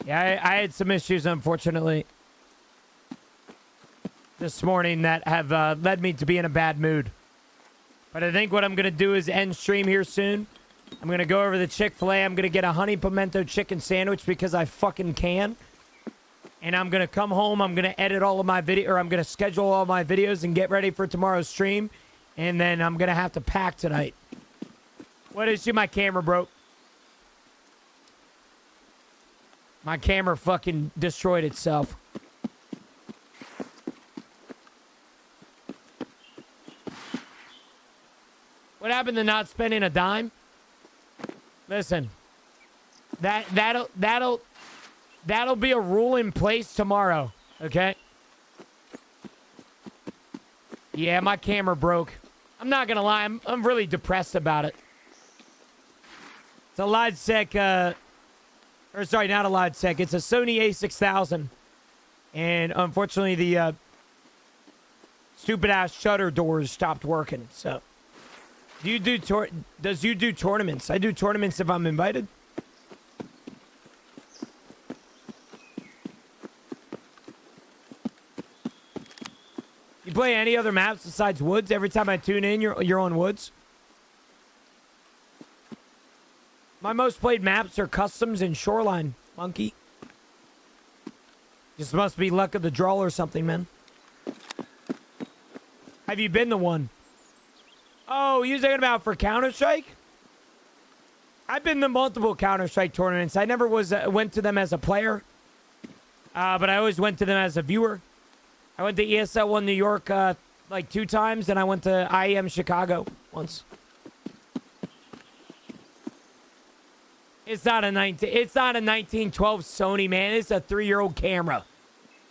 Yeah, I had some issues, unfortunately, this morning that have led me to be in a bad mood. But I think what I'm going to do is end stream here soon. I'm going to go over to the Chick-fil-A. I'm going to get a honey pimento chicken sandwich because I fucking can. And I'm going to come home. I'm going to edit all of my video, or I'm going to schedule all my videos and get ready for tomorrow's stream. And then I'm going to have to pack tonight. What is you? My camera broke. My camera fucking destroyed itself. What happened to not spending a dime? Listen, that'll be a rule in place tomorrow, okay? Yeah, my camera broke. I'm not gonna lie, I'm really depressed about it. It's a Logitech, or sorry, not a Logitech. It's a Sony A6000, and unfortunately the stupid ass shutter doors stopped working. So, do you do tournaments? I do tournaments if I'm invited. You play any other maps besides Woods? Every time I tune in, you're on Woods. My most played maps are Customs and Shoreline, monkey. Just must be luck of the draw or something, man. Have you been the one? Oh, you're talking about for Counter-Strike? I've been to multiple Counter-Strike tournaments. I never went to them as a player, but I always went to them as a viewer. I went to ESL 1 New York like 2 times, and I went to IEM Chicago once. It's not a 1912 Sony, man. It's a 3-year-old camera.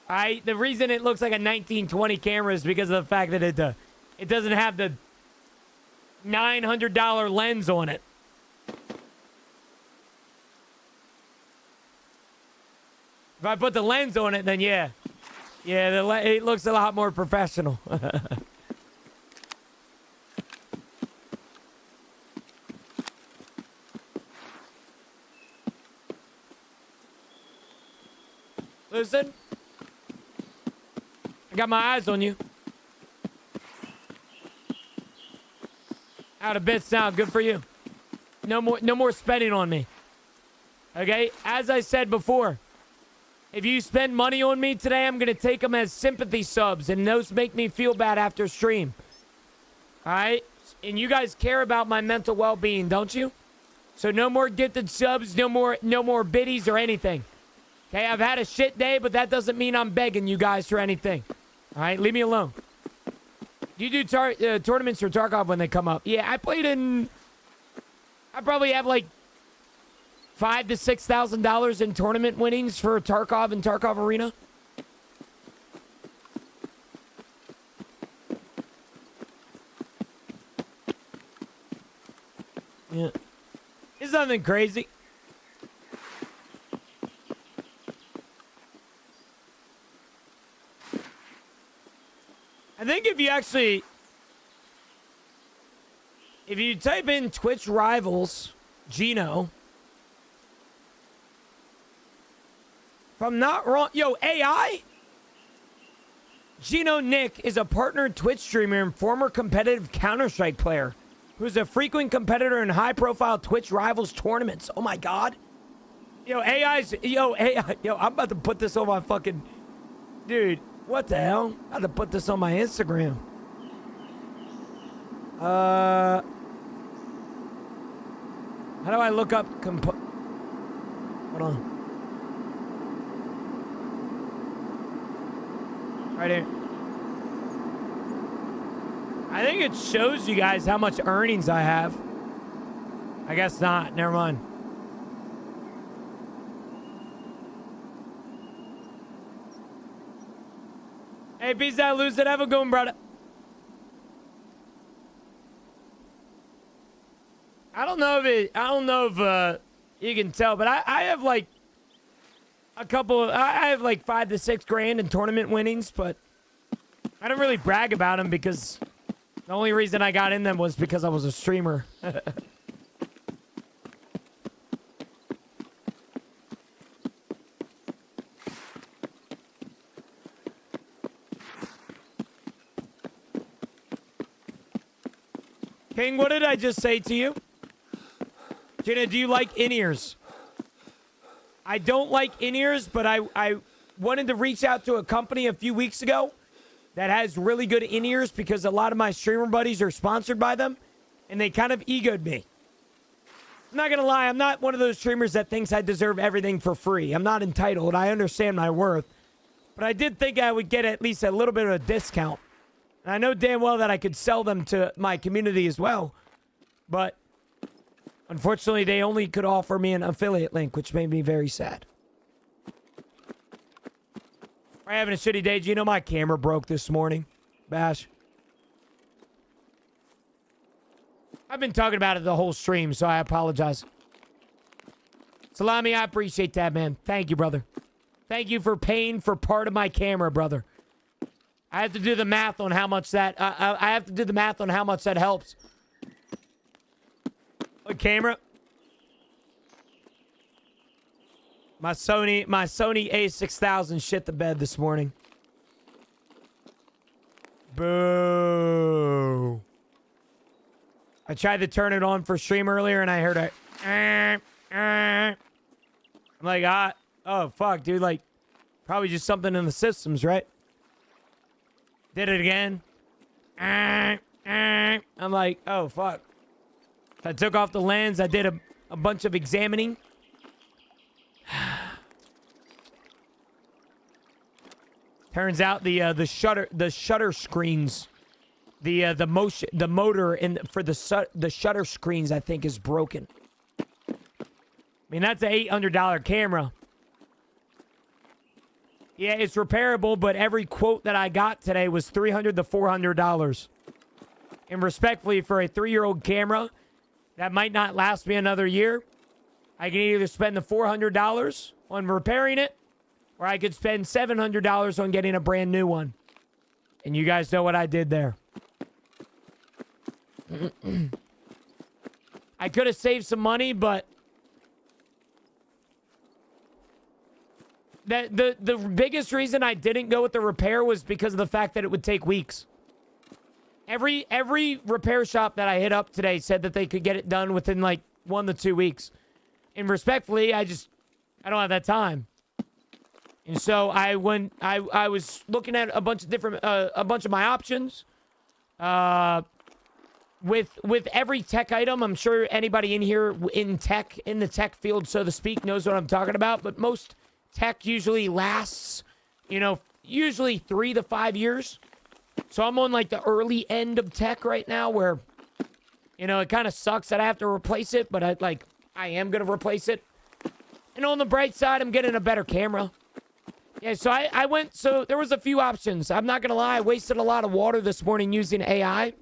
The reason it looks like a 1920 camera is because of the fact that it doesn't have the $900 lens on it. If I put the lens on it, then yeah. Yeah, it looks a lot more professional. Listen, I got my eyes on you. Out of bits now, good for you. No more spending on me. Okay, as I said before, if you spend money on me today, I'm gonna take them as sympathy subs, and those make me feel bad after stream. All right, and you guys care about my mental well-being, don't you? So no more gifted subs, no more biddies or anything. Okay, I've had a shit day, but that doesn't mean I'm begging you guys for anything. All right, leave me alone. Do you do tournaments for Tarkov when they come up? Yeah, I probably have like $5,000 to $6,000 in tournament winnings for Tarkov and Tarkov Arena. Yeah, it's nothing crazy. I think if you actually If you type in Twitch rivals, Gino. If I'm not wrong, yo, AI? Gino Nick is a partnered Twitch streamer and former competitive Counter-Strike player who's a frequent competitor in high-profile Twitch rivals tournaments. Oh my God. Yo, AI, I'm about to put this on my fucking... Dude, what the hell? I'm about to put this on my Instagram. How do I look up... Hold on. Right here. I think it shows you guys how much earnings I have. I guess not. Never mind. Hey, peace out, lose it. Have a good one, brother. I don't know if you can tell, but I have like I have like 5 to 6 grand in tournament winnings, but I don't really brag about them because the only reason I got in them was because I was a streamer. King, what did I just say to you? Jenna, do you like in-ears? I don't like in-ears, but I wanted to reach out to a company a few weeks ago that has really good in-ears because a lot of my streamer buddies are sponsored by them, and they kind of egoed me. I'm not going to lie. I'm not one of those streamers that thinks I deserve everything for free. I'm not entitled. I understand my worth. But I did think I would get at least a little bit of a discount. And I know damn well that I could sell them to my community as well. But unfortunately, they only could offer me an affiliate link, which made me very sad. Am I having a shitty day? Do you know my camera broke this morning, Bash? I've been talking about it the whole stream, so I apologize. Salami, I appreciate that, man. Thank you, brother. Thank you for paying for part of my camera, brother. I have to do the math on how much that... I have to do the math on how much that helps. What camera? My Sony A6000 shit the bed this morning. Boo. I tried to turn it on for stream earlier and I heard a... I'm like, oh, fuck, dude. Like, probably just something in the systems, right? Did it again. I'm like, oh, fuck. I took off the lens. I did a bunch of examining. Turns out the shutter screens, the motor for the shutter screens, I think, is broken. I mean, that's an $800 camera. Yeah, it's repairable, but every quote that I got today was $300 to $400. And respectfully, for a 3-year-old camera that might not last me another year, I can either spend the $400 on repairing it, or I could spend $700 on getting a brand new one. And you guys know what I did there. I could have saved some money, but the biggest reason I didn't go with the repair was because of the fact that it would take weeks. Every repair shop that I hit up today said that they could get it done within like 1 to 2 weeks. And respectfully, I don't have that time. And so I was looking at a bunch of my options. With every tech item, I'm sure anybody in here in the tech field, so to speak, knows what I'm talking about. But most tech usually lasts, usually 3 to 5 years. So I'm on like the early end of tech right now where, it kind of sucks that I have to replace it, but I am going to replace it. And on the bright side, I'm getting a better camera. Yeah, so there was a few options. I'm not going to lie, I wasted a lot of water this morning using AI.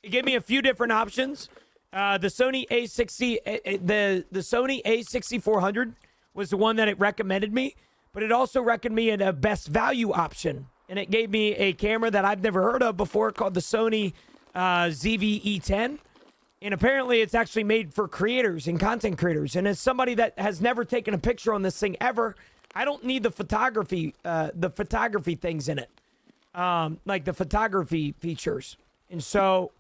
It gave me a few different options. The Sony A6400 was the one that it recommended me, but it also recommended me a best value option. And it gave me a camera that I've never heard of before called the Sony ZV-E10. And apparently it's actually made for creators and content creators. And as somebody that has never taken a picture on this thing ever, I don't need the photography things in it. Like the photography features. And so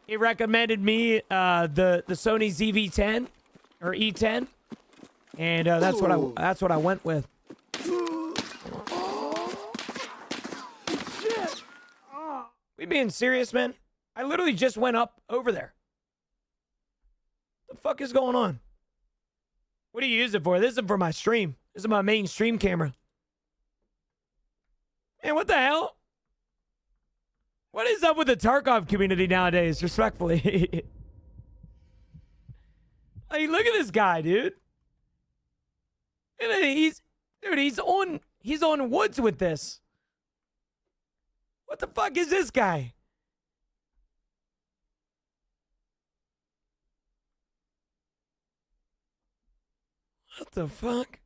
it recommended me the Sony ZV-10 or E10. And that's what I went with. We being serious, man? I literally just went up over there. The fuck is going on? What do you use it for? This isn't for my stream. This is my main stream camera. Man, what the hell? What is up with the Tarkov community nowadays, respectfully? Like, look at this guy, dude. And he's on woods with this. What the fuck is this guy? What the fuck?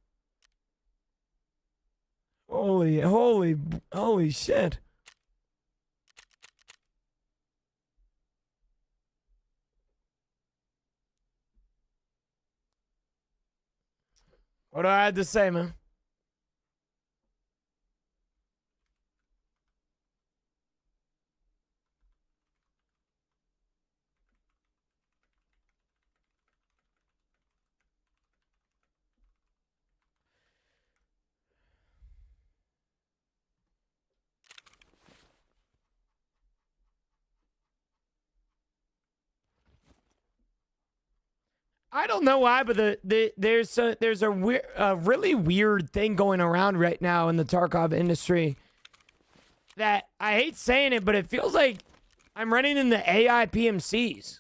Holy shit. What do I have to say, man? I don't know why, but there's a really weird thing going around right now in the Tarkov industry that I hate saying it, but it feels like I'm running into AI PMCs.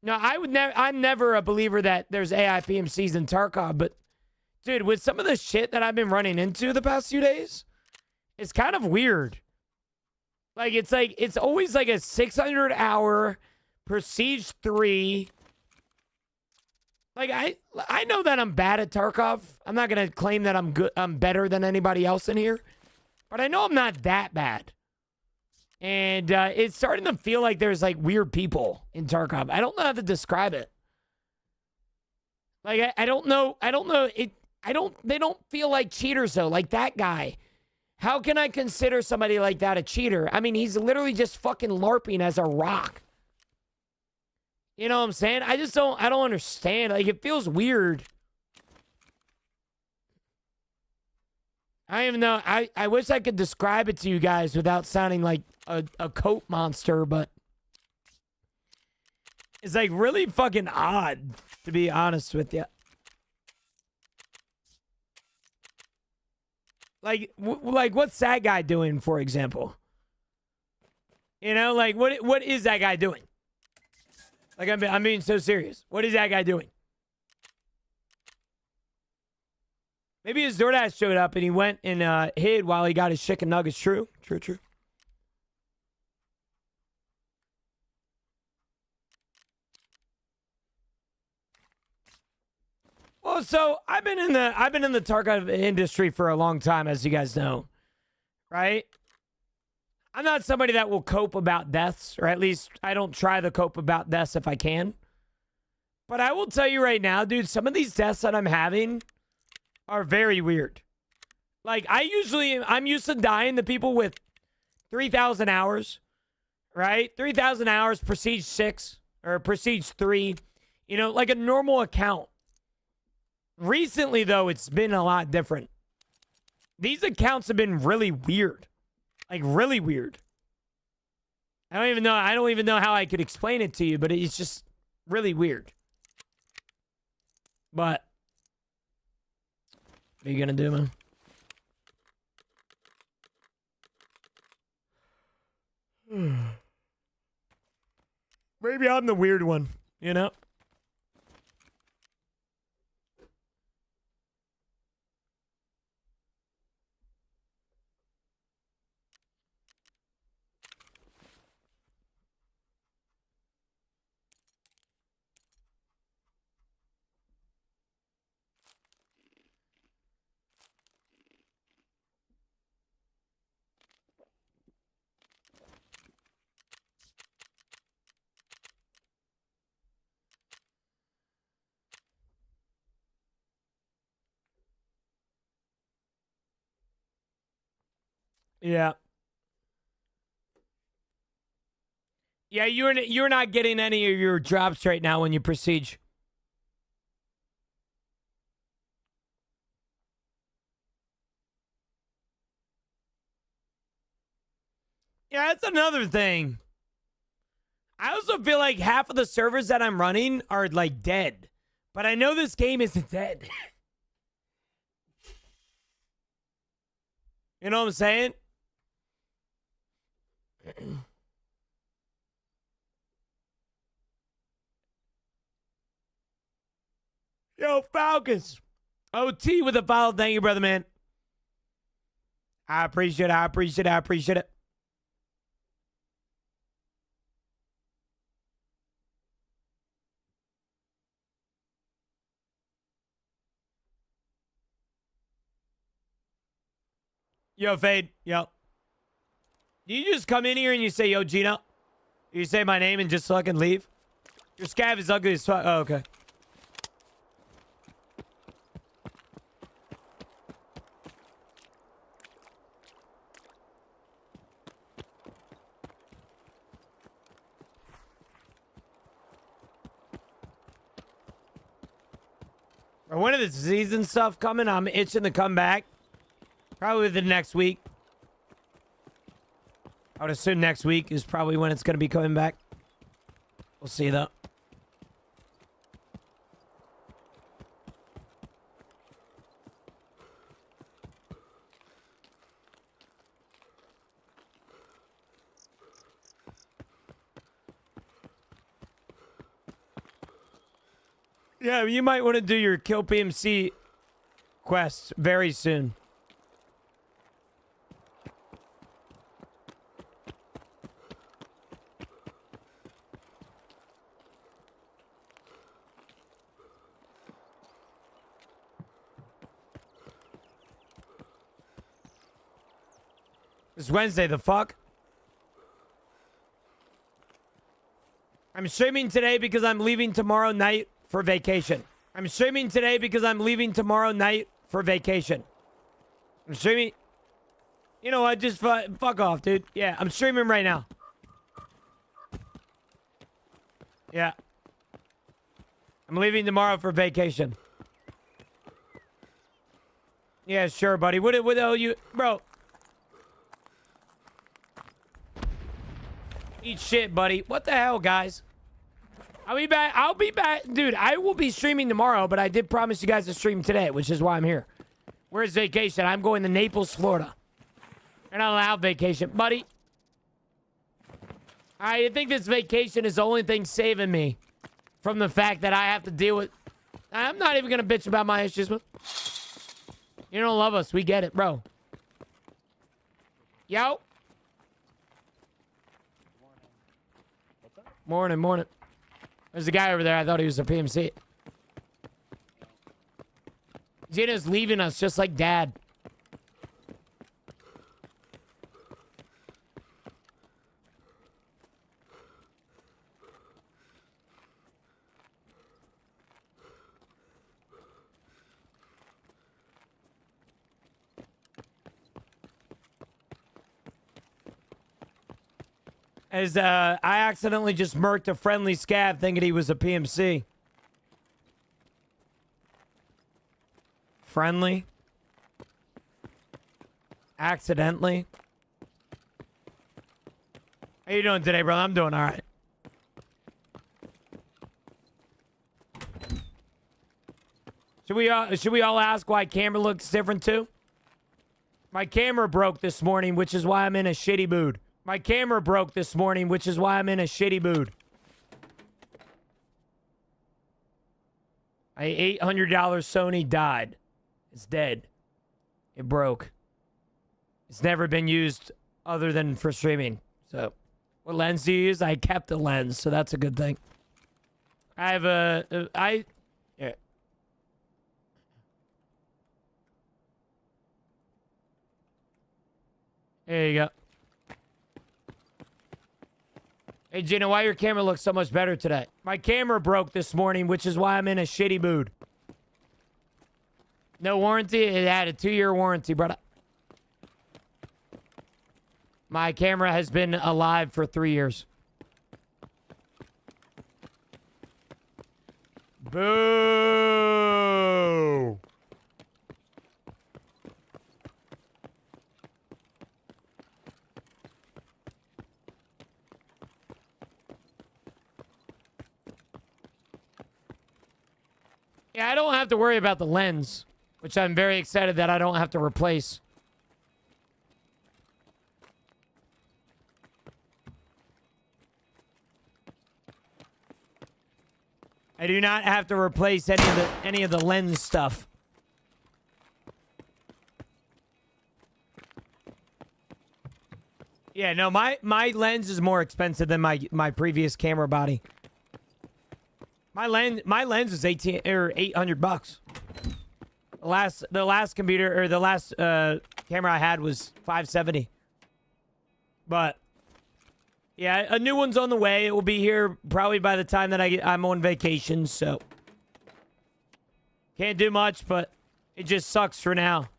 No, I'm never a believer that there's AI PMCs in Tarkov, but dude, with some of the shit that I've been running into the past few days, it's kind of weird. It's always like a 600-hour Prestige 3. Like, I know that I'm bad at Tarkov. I'm not going to claim that I'm better than anybody else in here. But I know I'm not that bad. And it's starting to feel like there's, like, weird people in Tarkov. I don't know how to describe it. Like, I don't know. They don't feel like cheaters, though. Like that guy. How can I consider somebody like that a cheater? I mean, he's literally just fucking LARPing as a rock. You know what I'm saying? I don't understand. Like, it feels weird. I don't even know. I wish I could describe it to you guys without sounding like a coat monster, but it's like really fucking odd, to be honest with you. Like what's that guy doing, for example? You know, like what is that guy doing? Like, I'm being so serious. What is that guy doing? Maybe his DoorDash showed up and he went and hid while he got his chicken nuggets. True. Well, so I've been in the Tarkov industry for a long time, as you guys know, right? I'm not somebody that will cope about deaths, or at least I don't try to cope about deaths if I can. But I will tell you right now, dude, some of these deaths that I'm having are very weird. Like, I'm used to dying to people with 3,000 hours, right? 3,000 hours, Prestige 6, or Prestige 3, you know, like a normal account. Recently, though, it's been a lot different. These accounts have been really weird. Like, really weird. I don't even know how I could explain it to you, but it's just really weird. But what are you gonna do, man? Maybe I'm the weird one, you know? Yeah. Yeah, you're not getting any of your drops right now when you prestige. Yeah, that's another thing. I also feel like half of the servers that I'm running are like dead. But I know this game isn't dead. You know what I'm saying? Yo, Falcons. OT with a follow. Thank you, brother, man. I appreciate it. I appreciate it. I appreciate it. Yo, Fade. Yo. Do you just come in here and you say, yo, Gino? You say my name and just fucking leave? Your scav is ugly as fuck. Oh, okay. When is the season stuff coming? I'm itching to come back. Probably the next week. I would assume next week is probably when it's going to be coming back. We'll see, though. Yeah, you might want to do your Kill PMC quest very soon. It's Wednesday, the fuck? I'm streaming today because I'm leaving tomorrow night for vacation. I'm streaming today because I'm leaving tomorrow night for vacation. I'm streaming... You know what? Just fuck off, dude. Yeah, I'm streaming right now. Yeah. I'm leaving tomorrow for vacation. Yeah, sure, buddy. What you... Bro... Eat shit, buddy. What the hell, guys? I'll be back. Dude, I will be streaming tomorrow, but I did promise you guys to stream today, which is why I'm here. Where's vacation? I'm going to Naples, Florida. You're not allowed vacation. Buddy. I think this vacation is the only thing saving me from the fact that I have to deal with... I'm not even going to bitch about my issues. You don't love us. We get it, bro. Yo. Morning, morning. There's a guy over there. I thought he was a PMC. Gina's leaving us just like Dad. As I accidentally just murked a friendly scav thinking he was a PMC. Friendly? Accidentally? How you doing today, brother? I'm doing all right. Should we all ask why camera looks different too? My camera broke this morning, which is why I'm in a shitty mood. My camera broke this morning, which is why I'm in a shitty mood. My $800 Sony died. It's dead. It broke. It's never been used other than for streaming. So, what lens do you use? I kept the lens, so that's a good thing. I have yeah. There you go. Hey, Gina, why your camera looks so much better today? My camera broke this morning, which is why I'm in a shitty mood. No warranty? It had a 2-year warranty, brother. My camera has been alive for 3 years. Boo! Yeah, I don't have to worry about the lens, which I'm very excited that I don't have to replace. I do not have to replace any of the lens stuff. Yeah, no, my lens is more expensive than my previous camera body. My lens is 800 bucks. The last computer or the last camera I had was 570. But yeah, a new one's on the way. It will be here probably by the time that I'm on vacation, so can't do much, but it just sucks for now.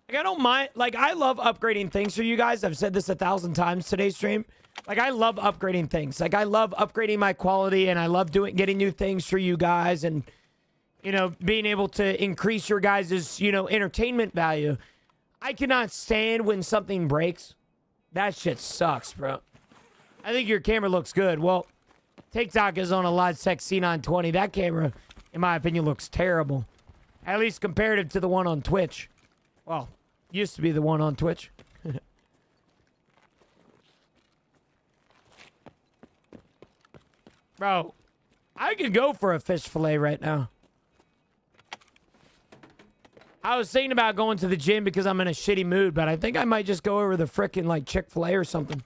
Like, I don't mind. Like, I love upgrading things for you guys. I've said this 1,000 times today's stream. Like, I love upgrading things. Like, I love upgrading my quality, and I love getting new things for you guys, and you know, being able to increase your guys' entertainment value. I cannot stand when something breaks. That shit sucks, bro. I think your camera looks good. Well, TikTok is on a Logitech C920. That camera, in my opinion, looks terrible. At least comparative to the one on Twitch. Well, used to be the one on Twitch. Bro, I could go for a fish fillet right now. I was thinking about going to the gym because I'm in a shitty mood, but I think I might just go over the frickin' like Chick-fil-A or something.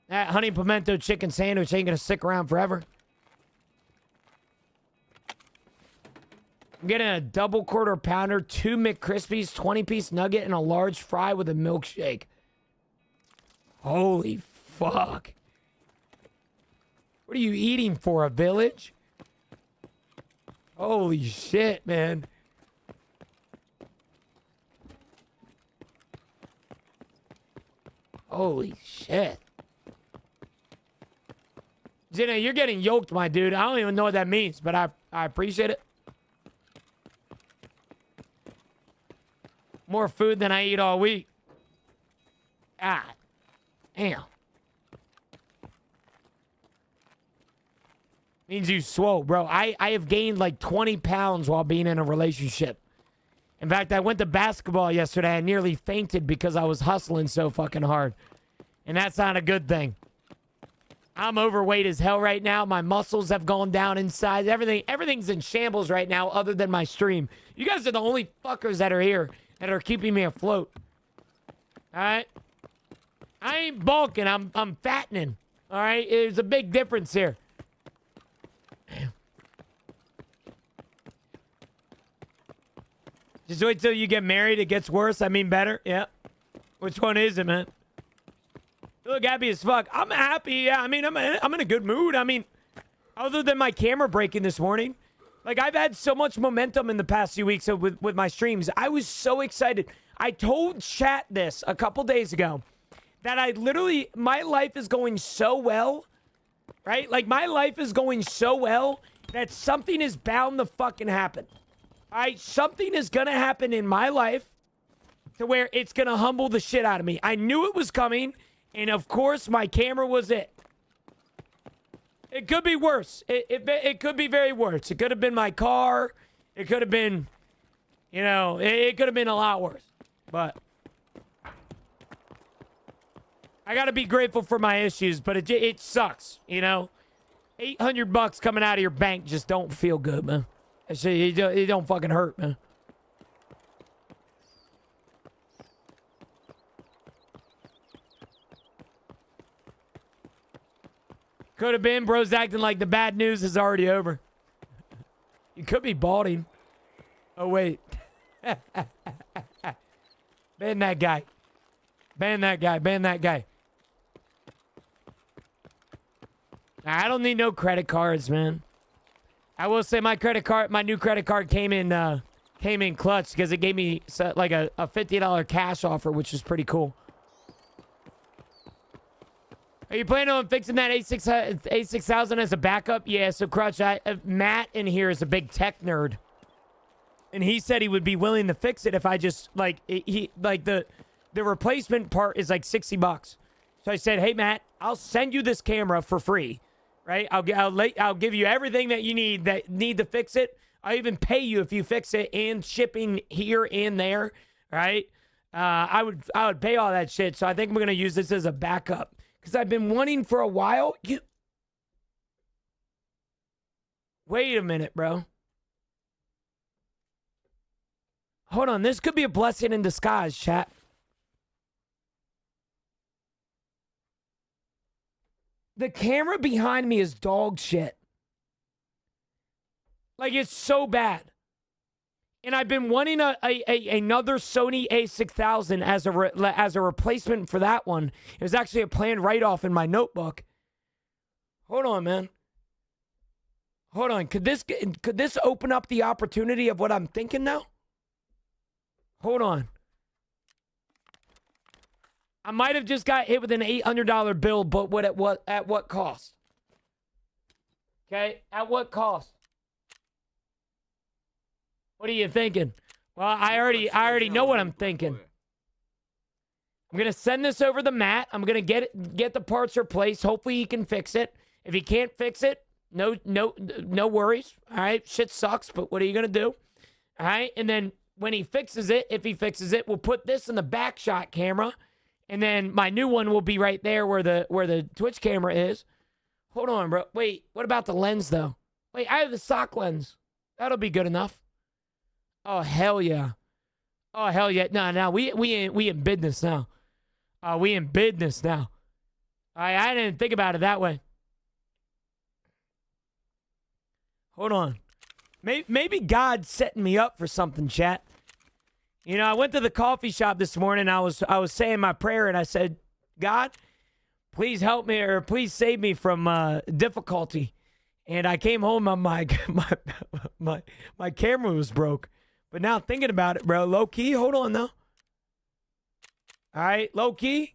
That honey pimento chicken sandwich ain't gonna stick around forever. I'm getting a double quarter pounder, 2 McCrispies, 20-piece nugget, and a large fry with a milkshake. Holy fuck. What are you eating for, a village? Holy shit, man. Holy shit. Jenna, you're getting yoked, my dude. I don't even know what that means, but I appreciate it. More food than I eat all week. God damn. Means you swole, bro. I have gained like 20 pounds while being in a relationship. In fact, I went to basketball yesterday. I nearly fainted because I was hustling so fucking hard. And that's not a good thing. I'm overweight as hell right now. My muscles have gone down in size. Everything's in shambles right now other than my stream. You guys are the only fuckers that are here that are keeping me afloat. All right? I ain't bulking. I'm fattening. All right? There's a big difference here. Just wait till you get married. It gets worse. I mean better. Yeah. Which one is it, man? You look happy as fuck. I'm happy. Yeah. I mean, I'm in a good mood. I mean, other than my camera breaking this morning, like, I've had so much momentum in the past few weeks with my streams. I was so excited. I told chat this a couple days ago that my life is going so well, right? Like, my life is going so well that something is bound to fucking happen. All right, something is going to happen in my life to where it's going to humble the shit out of me. I knew it was coming, and of course, my camera was it. It could be worse. It could be very worse. It could have been my car. It could have been, it could have been a lot worse. But I got to be grateful for my issues, but it sucks, $800 coming out of your bank just don't feel good, man. It don't fucking hurt, man. Could have been. Bro's acting like the bad news is already over. You could be balding. Oh, wait. Ban that guy. Ban that guy. Ban that guy. I don't need no credit cards, man. I will say my new credit card came in came in clutch because it gave me like a $50 cash offer, which was pretty cool. Are you planning on fixing that A6000 as a backup? Yeah, so Crutch, Matt in here is a big tech nerd. And he said he would be willing to fix it if I just, like, the replacement part is like $60. So I said, hey, Matt, I'll send you this camera for free, right? I'll give you everything that you need to fix it. I'll even pay you if you fix it and shipping here and there, right? I would pay all that shit. So I think we're going to use this as a backup. Because I've been wanting for a while. Wait a minute, bro. Hold on. This could be a blessing in disguise, chat. The camera behind me is dog shit. Like, it's so bad. And I've been wanting another Sony A6000 as a replacement for that one. It was actually a planned write-off in my notebook. Hold on, man. Hold on. Could this open up the opportunity of what I'm thinking now? Hold on. I might have just got hit with an $800 bill, but at what cost? Okay, at what cost? What are you thinking? Well, I already know what I'm thinking. I'm gonna send this over to Matt. I'm gonna get the parts replaced. Hopefully he can fix it. If he can't fix it, no worries. All right, shit sucks, but what are you gonna do? All right, and then when he fixes it, if he fixes it, we'll put this in the back shot camera, and then my new one will be right there where the Twitch camera is. Hold on, bro. Wait, what about the lens though? Wait, I have the sock lens. That'll be good enough. Oh, hell yeah. Oh, hell yeah. No, we in business now. We in business now. I didn't think about it that way. Hold on. Maybe God's setting me up for something, chat. You know, I went to the coffee shop this morning. I was saying my prayer, and I said, God, please help me or please save me from difficulty. And I came home, and my camera was broke. But now thinking about it, bro, low key, hold on though. All right, low key.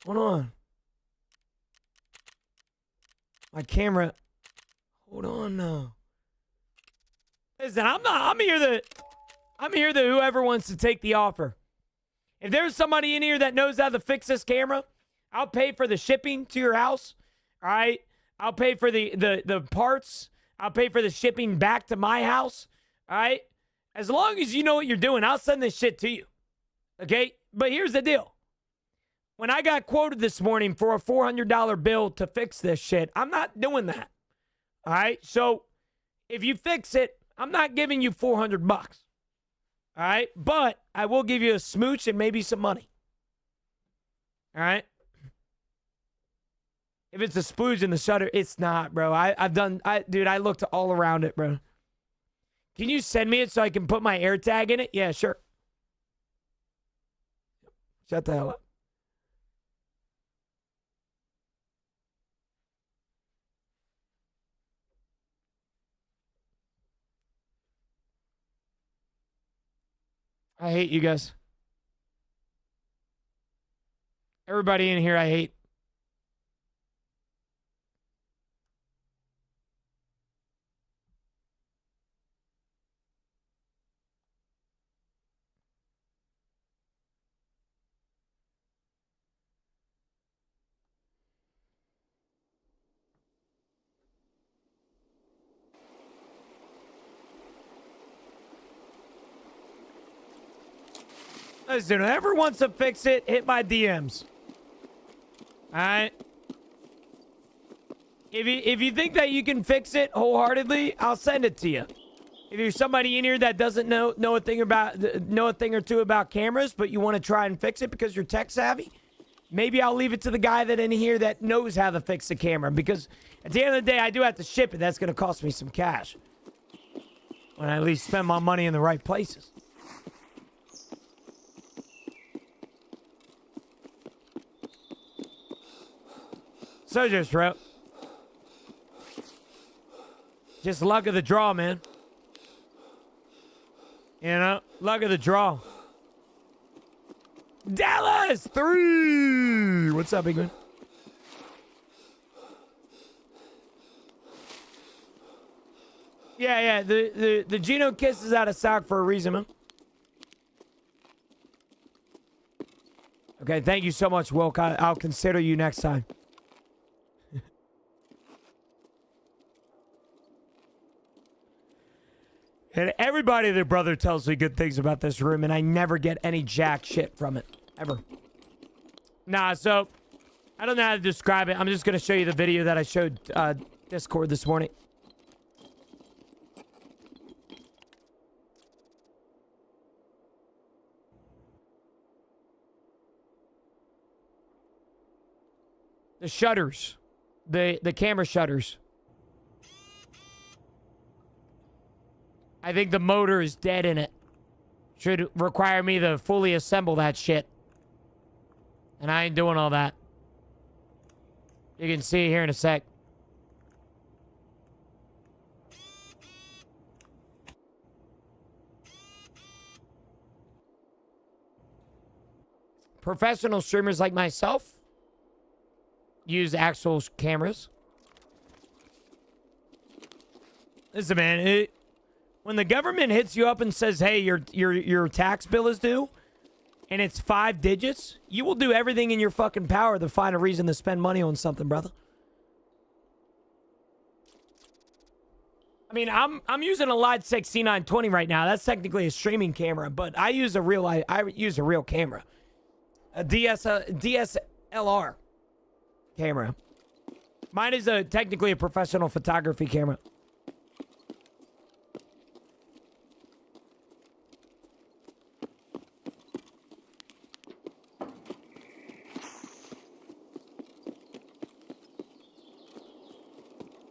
Hold on. My camera. Hold on now. Listen, I'm here to whoever wants to take the offer. If there's somebody in here that knows how to fix this camera, I'll pay for the shipping to your house. All right? I'll pay for the parts. I'll pay for the shipping back to my house. All right? As long as you know what you're doing, I'll send this shit to you. Okay? But here's the deal. When I got quoted this morning for a $400 bill to fix this shit, I'm not doing that. All right? So if you fix it, I'm not giving you $400. All right? But I will give you a smooch and maybe some money. All right? If it's a splooge in the shutter, it's not, bro. Dude, I looked all around it, bro. Can you send me it so I can put my AirTag in it? Yeah, sure. Shut the hell up. I hate you guys. Everybody in here, I hate. Listen, whoever wants to fix it, hit my DMs. All right? If you think that you can fix it wholeheartedly, I'll send it to you. If you're somebody in here that doesn't know a thing or two about cameras, but you want to try and fix it because you're tech savvy, maybe I'll leave it to the guy that in here that knows how to fix the camera. Because at the end of the day, I do have to ship it. That's going to cost me some cash. When I at least spend my money in the right places. So just luck of the draw, man. You know, luck of the draw. Dallas 3. What's up, big man? Yeah. The Geno kiss is out of stock for a reason, man. Okay, thank you so much, Wilk. I'll consider you next time. And everybody, their brother tells me good things about this room, and I never get any jack shit from it. Ever. Nah, so I don't know how to describe it. I'm just going to show you the video that I showed Discord this morning. The shutters. The camera shutters. I think the motor is dead in it. Should require me to fully assemble that shit. And I ain't doing all that. You can see it here in a sec. Professional streamers like myself use actual cameras. Listen, man, when the government hits you up and says, hey, your tax bill is due, and it's 5 digits, you will do everything in your fucking power to find a reason to spend money on something, brother. I mean, I'm using a Logitech C920 right now. That's technically a streaming camera, but I use a real camera. A DSLR camera. Mine is technically a professional photography camera.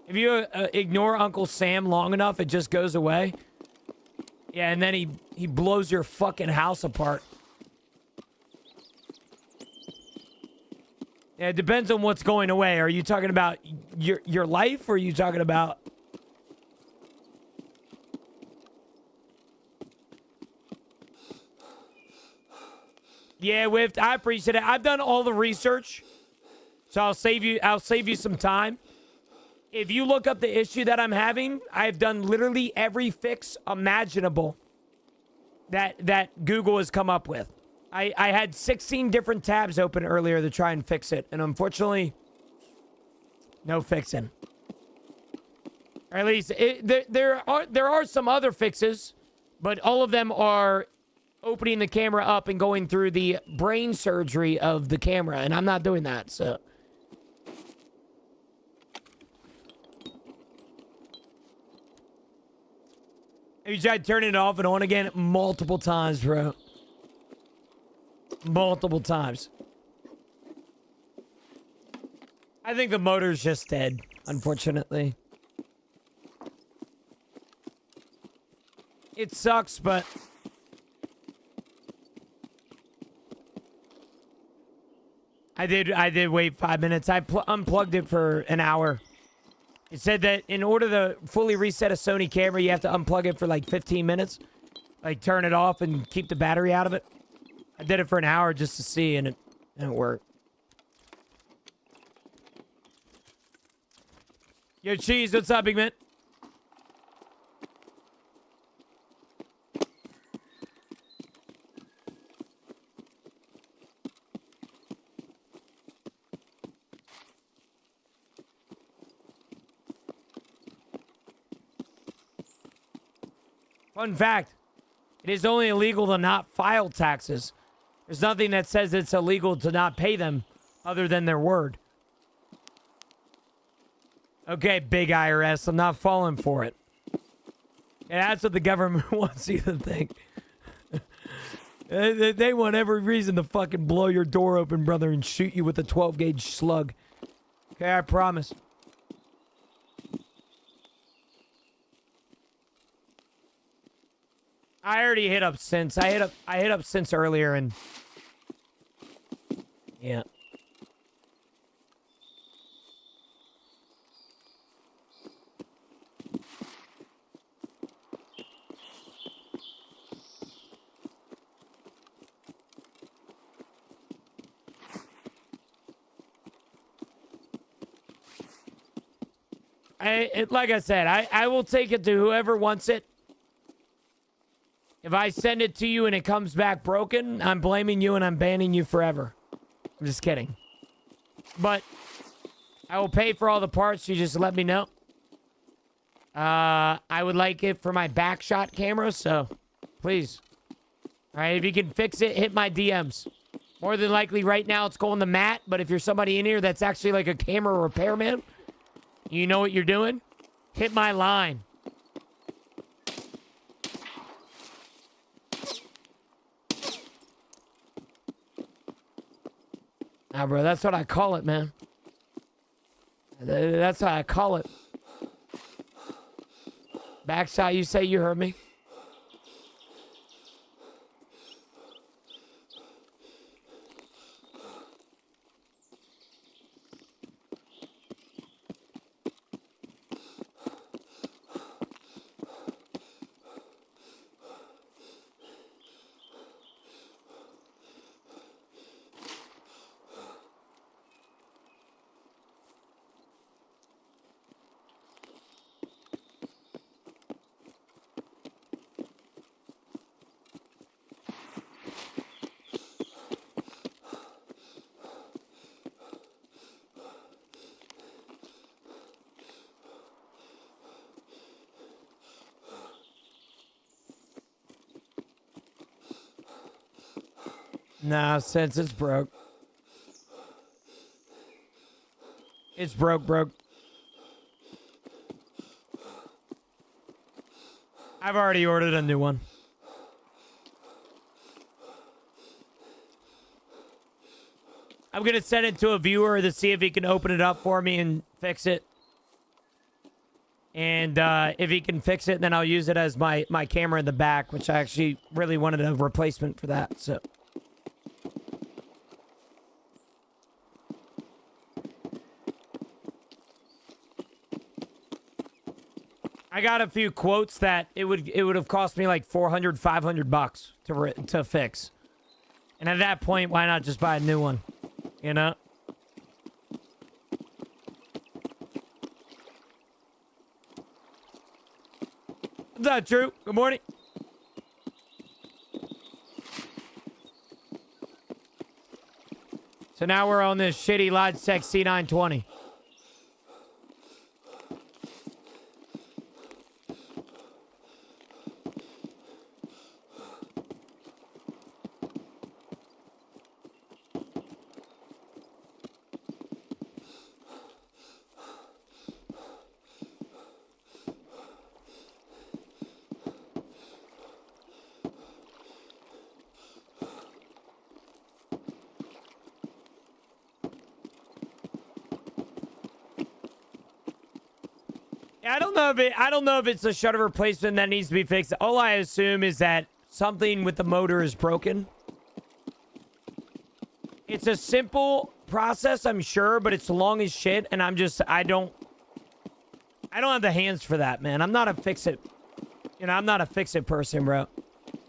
If you ignore Uncle Sam long enough, it just goes away. Yeah, and then he blows your fucking house apart. Yeah, it depends on what's going away. Are you talking about your life, or are you talking about... Yeah, Wift, I appreciate it. I've done all the research, so I'll save you some time. If you look up the issue that I'm having, I've done literally every fix imaginable that Google has come up with. I had 16 different tabs open earlier to try and fix it, and unfortunately, no fixing. Or at least there are some other fixes, but all of them are opening the camera up and going through the brain surgery of the camera, and I'm not doing that, so. Have you tried turning it off and on again? Multiple times, bro. Multiple times. I think the motor's just dead, unfortunately. It sucks, but... I did wait 5 minutes. I unplugged it for an hour. It said that in order to fully reset a Sony camera, you have to unplug it for like 15 minutes. Like turn it off and keep the battery out of it. I did it for an hour just to see, and it didn't work. Yo, Cheese, what's up, big man? Fun fact, it is only illegal to not file taxes. There's nothing that says it's illegal to not pay them other than their word. Okay, big IRS, I'm not falling for it. And that's what the government wants you to think. They want every reason to fucking blow your door open, brother, and shoot you with a 12-gauge slug. Okay, I promise. I already hit up since. I hit up since earlier, and yeah. Like I said, I will take it to whoever wants it. If I send it to you and it comes back broken, I'm blaming you and I'm banning you forever. I'm just kidding. But I will pay for all the parts. You just let me know. I would like it for my back shot camera, so please. All right, if you can fix it, hit my DMs. More than likely right now it's going to Matt, but if you're somebody in here that's actually like a camera repairman, you know what you're doing, hit my line. Nah, bro, that's what I call it, man. That's how I call it. Backshot, you say you heard me? Nah, since it's broke. It's broke. I've already ordered a new one. I'm gonna send it to a viewer to see if he can open it up for me and fix it. And if he can fix it, then I'll use it as my camera in the back, which I actually really wanted a replacement for that, so. I got a few quotes that it would have cost me like $400-500 to fix. And at that point, why not just buy a new one? You know? What's up, Drew? Good morning. So now we're on this shitty Logitech C920. I don't know if it's a shutter replacement that needs to be fixed. All I assume is that something with the motor is broken. It's a simple process, I'm sure, but it's long as shit, and I don't have the hands for that, man. I'm not a fix-it. You know, I'm not a fix-it person, bro.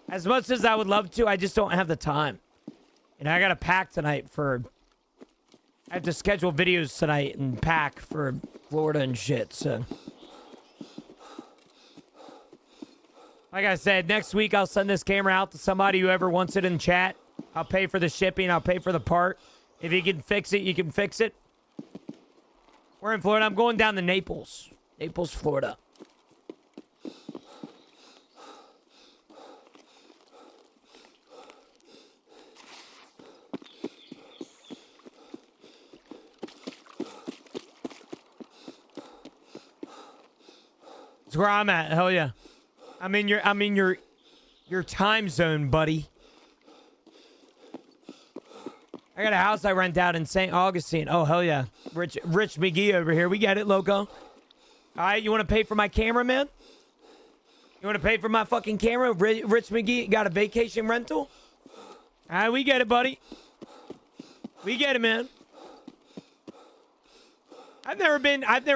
As much as I would love to, I just don't have the time. You know, I got to pack tonight for... I have to schedule videos tonight and pack for Florida and shit, so... Like I said, next week I'll send this camera out to somebody who ever wants it in chat. I'll pay for the shipping. I'll pay for the part. If you can fix it, you can fix it. We're in Florida. I'm going down to Naples. Naples, Florida. That's where I'm at. Hell yeah. I'm in your time zone, buddy. I got a house I rent out in St. Augustine. Oh, hell yeah. Rich McGee over here. We get it, loco. All right, you want to pay for my camera, man? You want to pay for my fucking camera? Rich McGee got a vacation rental? All right, we get it, buddy. We get it, man. I've never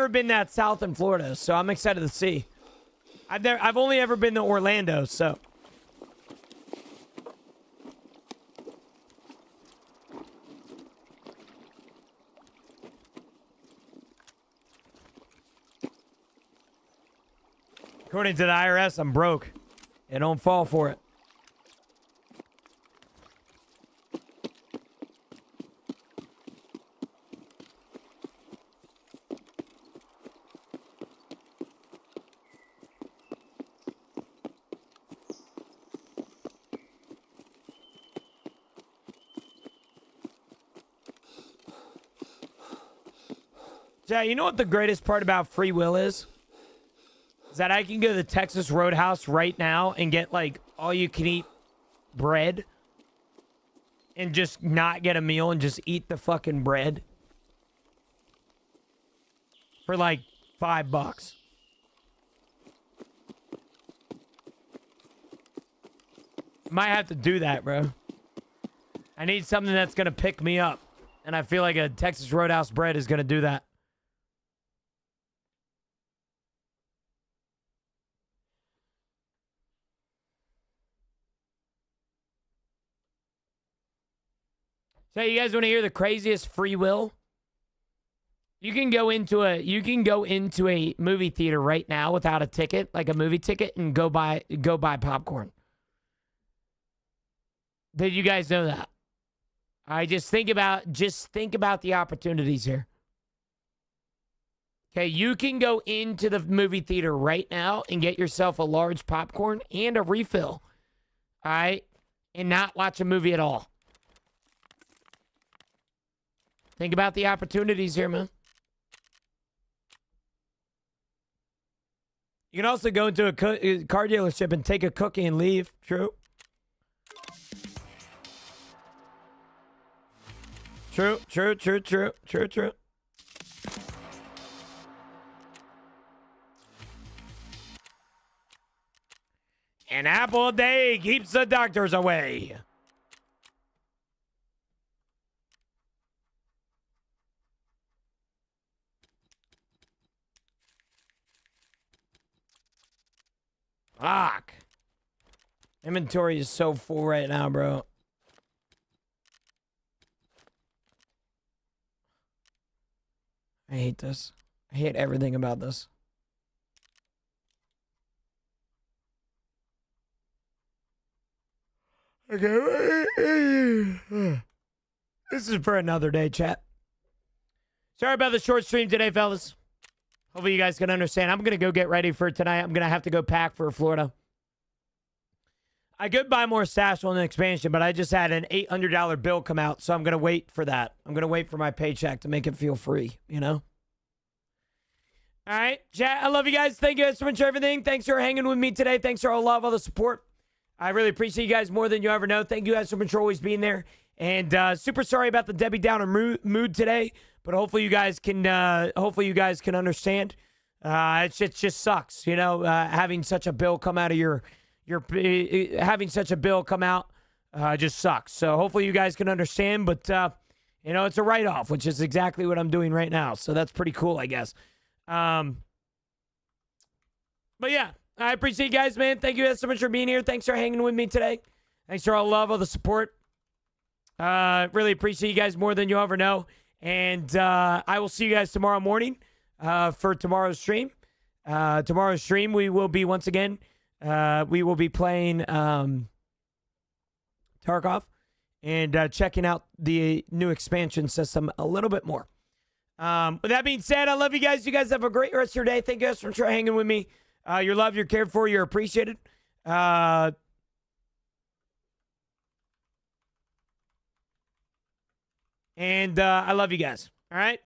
been that south in Florida, so I'm excited to see. I've only ever been to Orlando, so. According to the IRS, I'm broke. And don't fall for it. Yeah, you know what the greatest part about free will is? Is that I can go to the Texas Roadhouse right now and get, like, all-you-can-eat bread and just not get a meal and just eat the fucking bread for, like, $5. Might have to do that, bro. I need something that's going to pick me up. And I feel like a Texas Roadhouse bread is going to do that. So you guys want to hear the craziest free will? You can go into a movie theater right now without a ticket, like a movie ticket, and go buy popcorn. Did you guys know that? I just think about the opportunities here. Okay, you can go into the movie theater right now and get yourself a large popcorn and a refill. All right? And not watch a movie at all. Think about the opportunities here, man. You can also go into a car dealership and take a cookie and leave. True. True. An apple a day keeps the doctors away. Fuck. Inventory is so full right now, bro. I hate this. I hate everything about this. Okay. This is for another day, chat. Sorry about the short stream today, fellas. Hopefully you guys can understand. I'm going to go get ready for tonight. I'm going to have to go pack for Florida. I could buy more stash on the expansion, but I just had an $800 bill come out, so I'm going to wait for that. I'm going to wait for my paycheck to make it feel free, you know? All right, chat. I love you guys. Thank you guys so much for everything. Thanks for hanging with me today. Thanks for all the love, all the support. I really appreciate you guys more than you ever know. Thank you guys so much for always being there. And super sorry about the Debbie Downer mood today, but hopefully you guys can understand. It just sucks, you know, having such a bill come out of having such a bill come out just sucks. So hopefully you guys can understand, but you know, it's a write-off, which is exactly what I'm doing right now. So that's pretty cool, I guess. But yeah, I appreciate you guys, man. Thank you guys so much for being here. Thanks for hanging with me today. Thanks for all the love, all the support. Really appreciate you guys more than you ever know. And I will see you guys tomorrow morning for tomorrow's stream. Tomorrow's stream, we will be once again, we will be playing Tarkov and checking out the new expansion system a little bit more. With that being said, I love you guys. You guys have a great rest of your day. Thank you guys for hanging with me. You're loved, you're cared for, you're appreciated. And I love you guys. All right?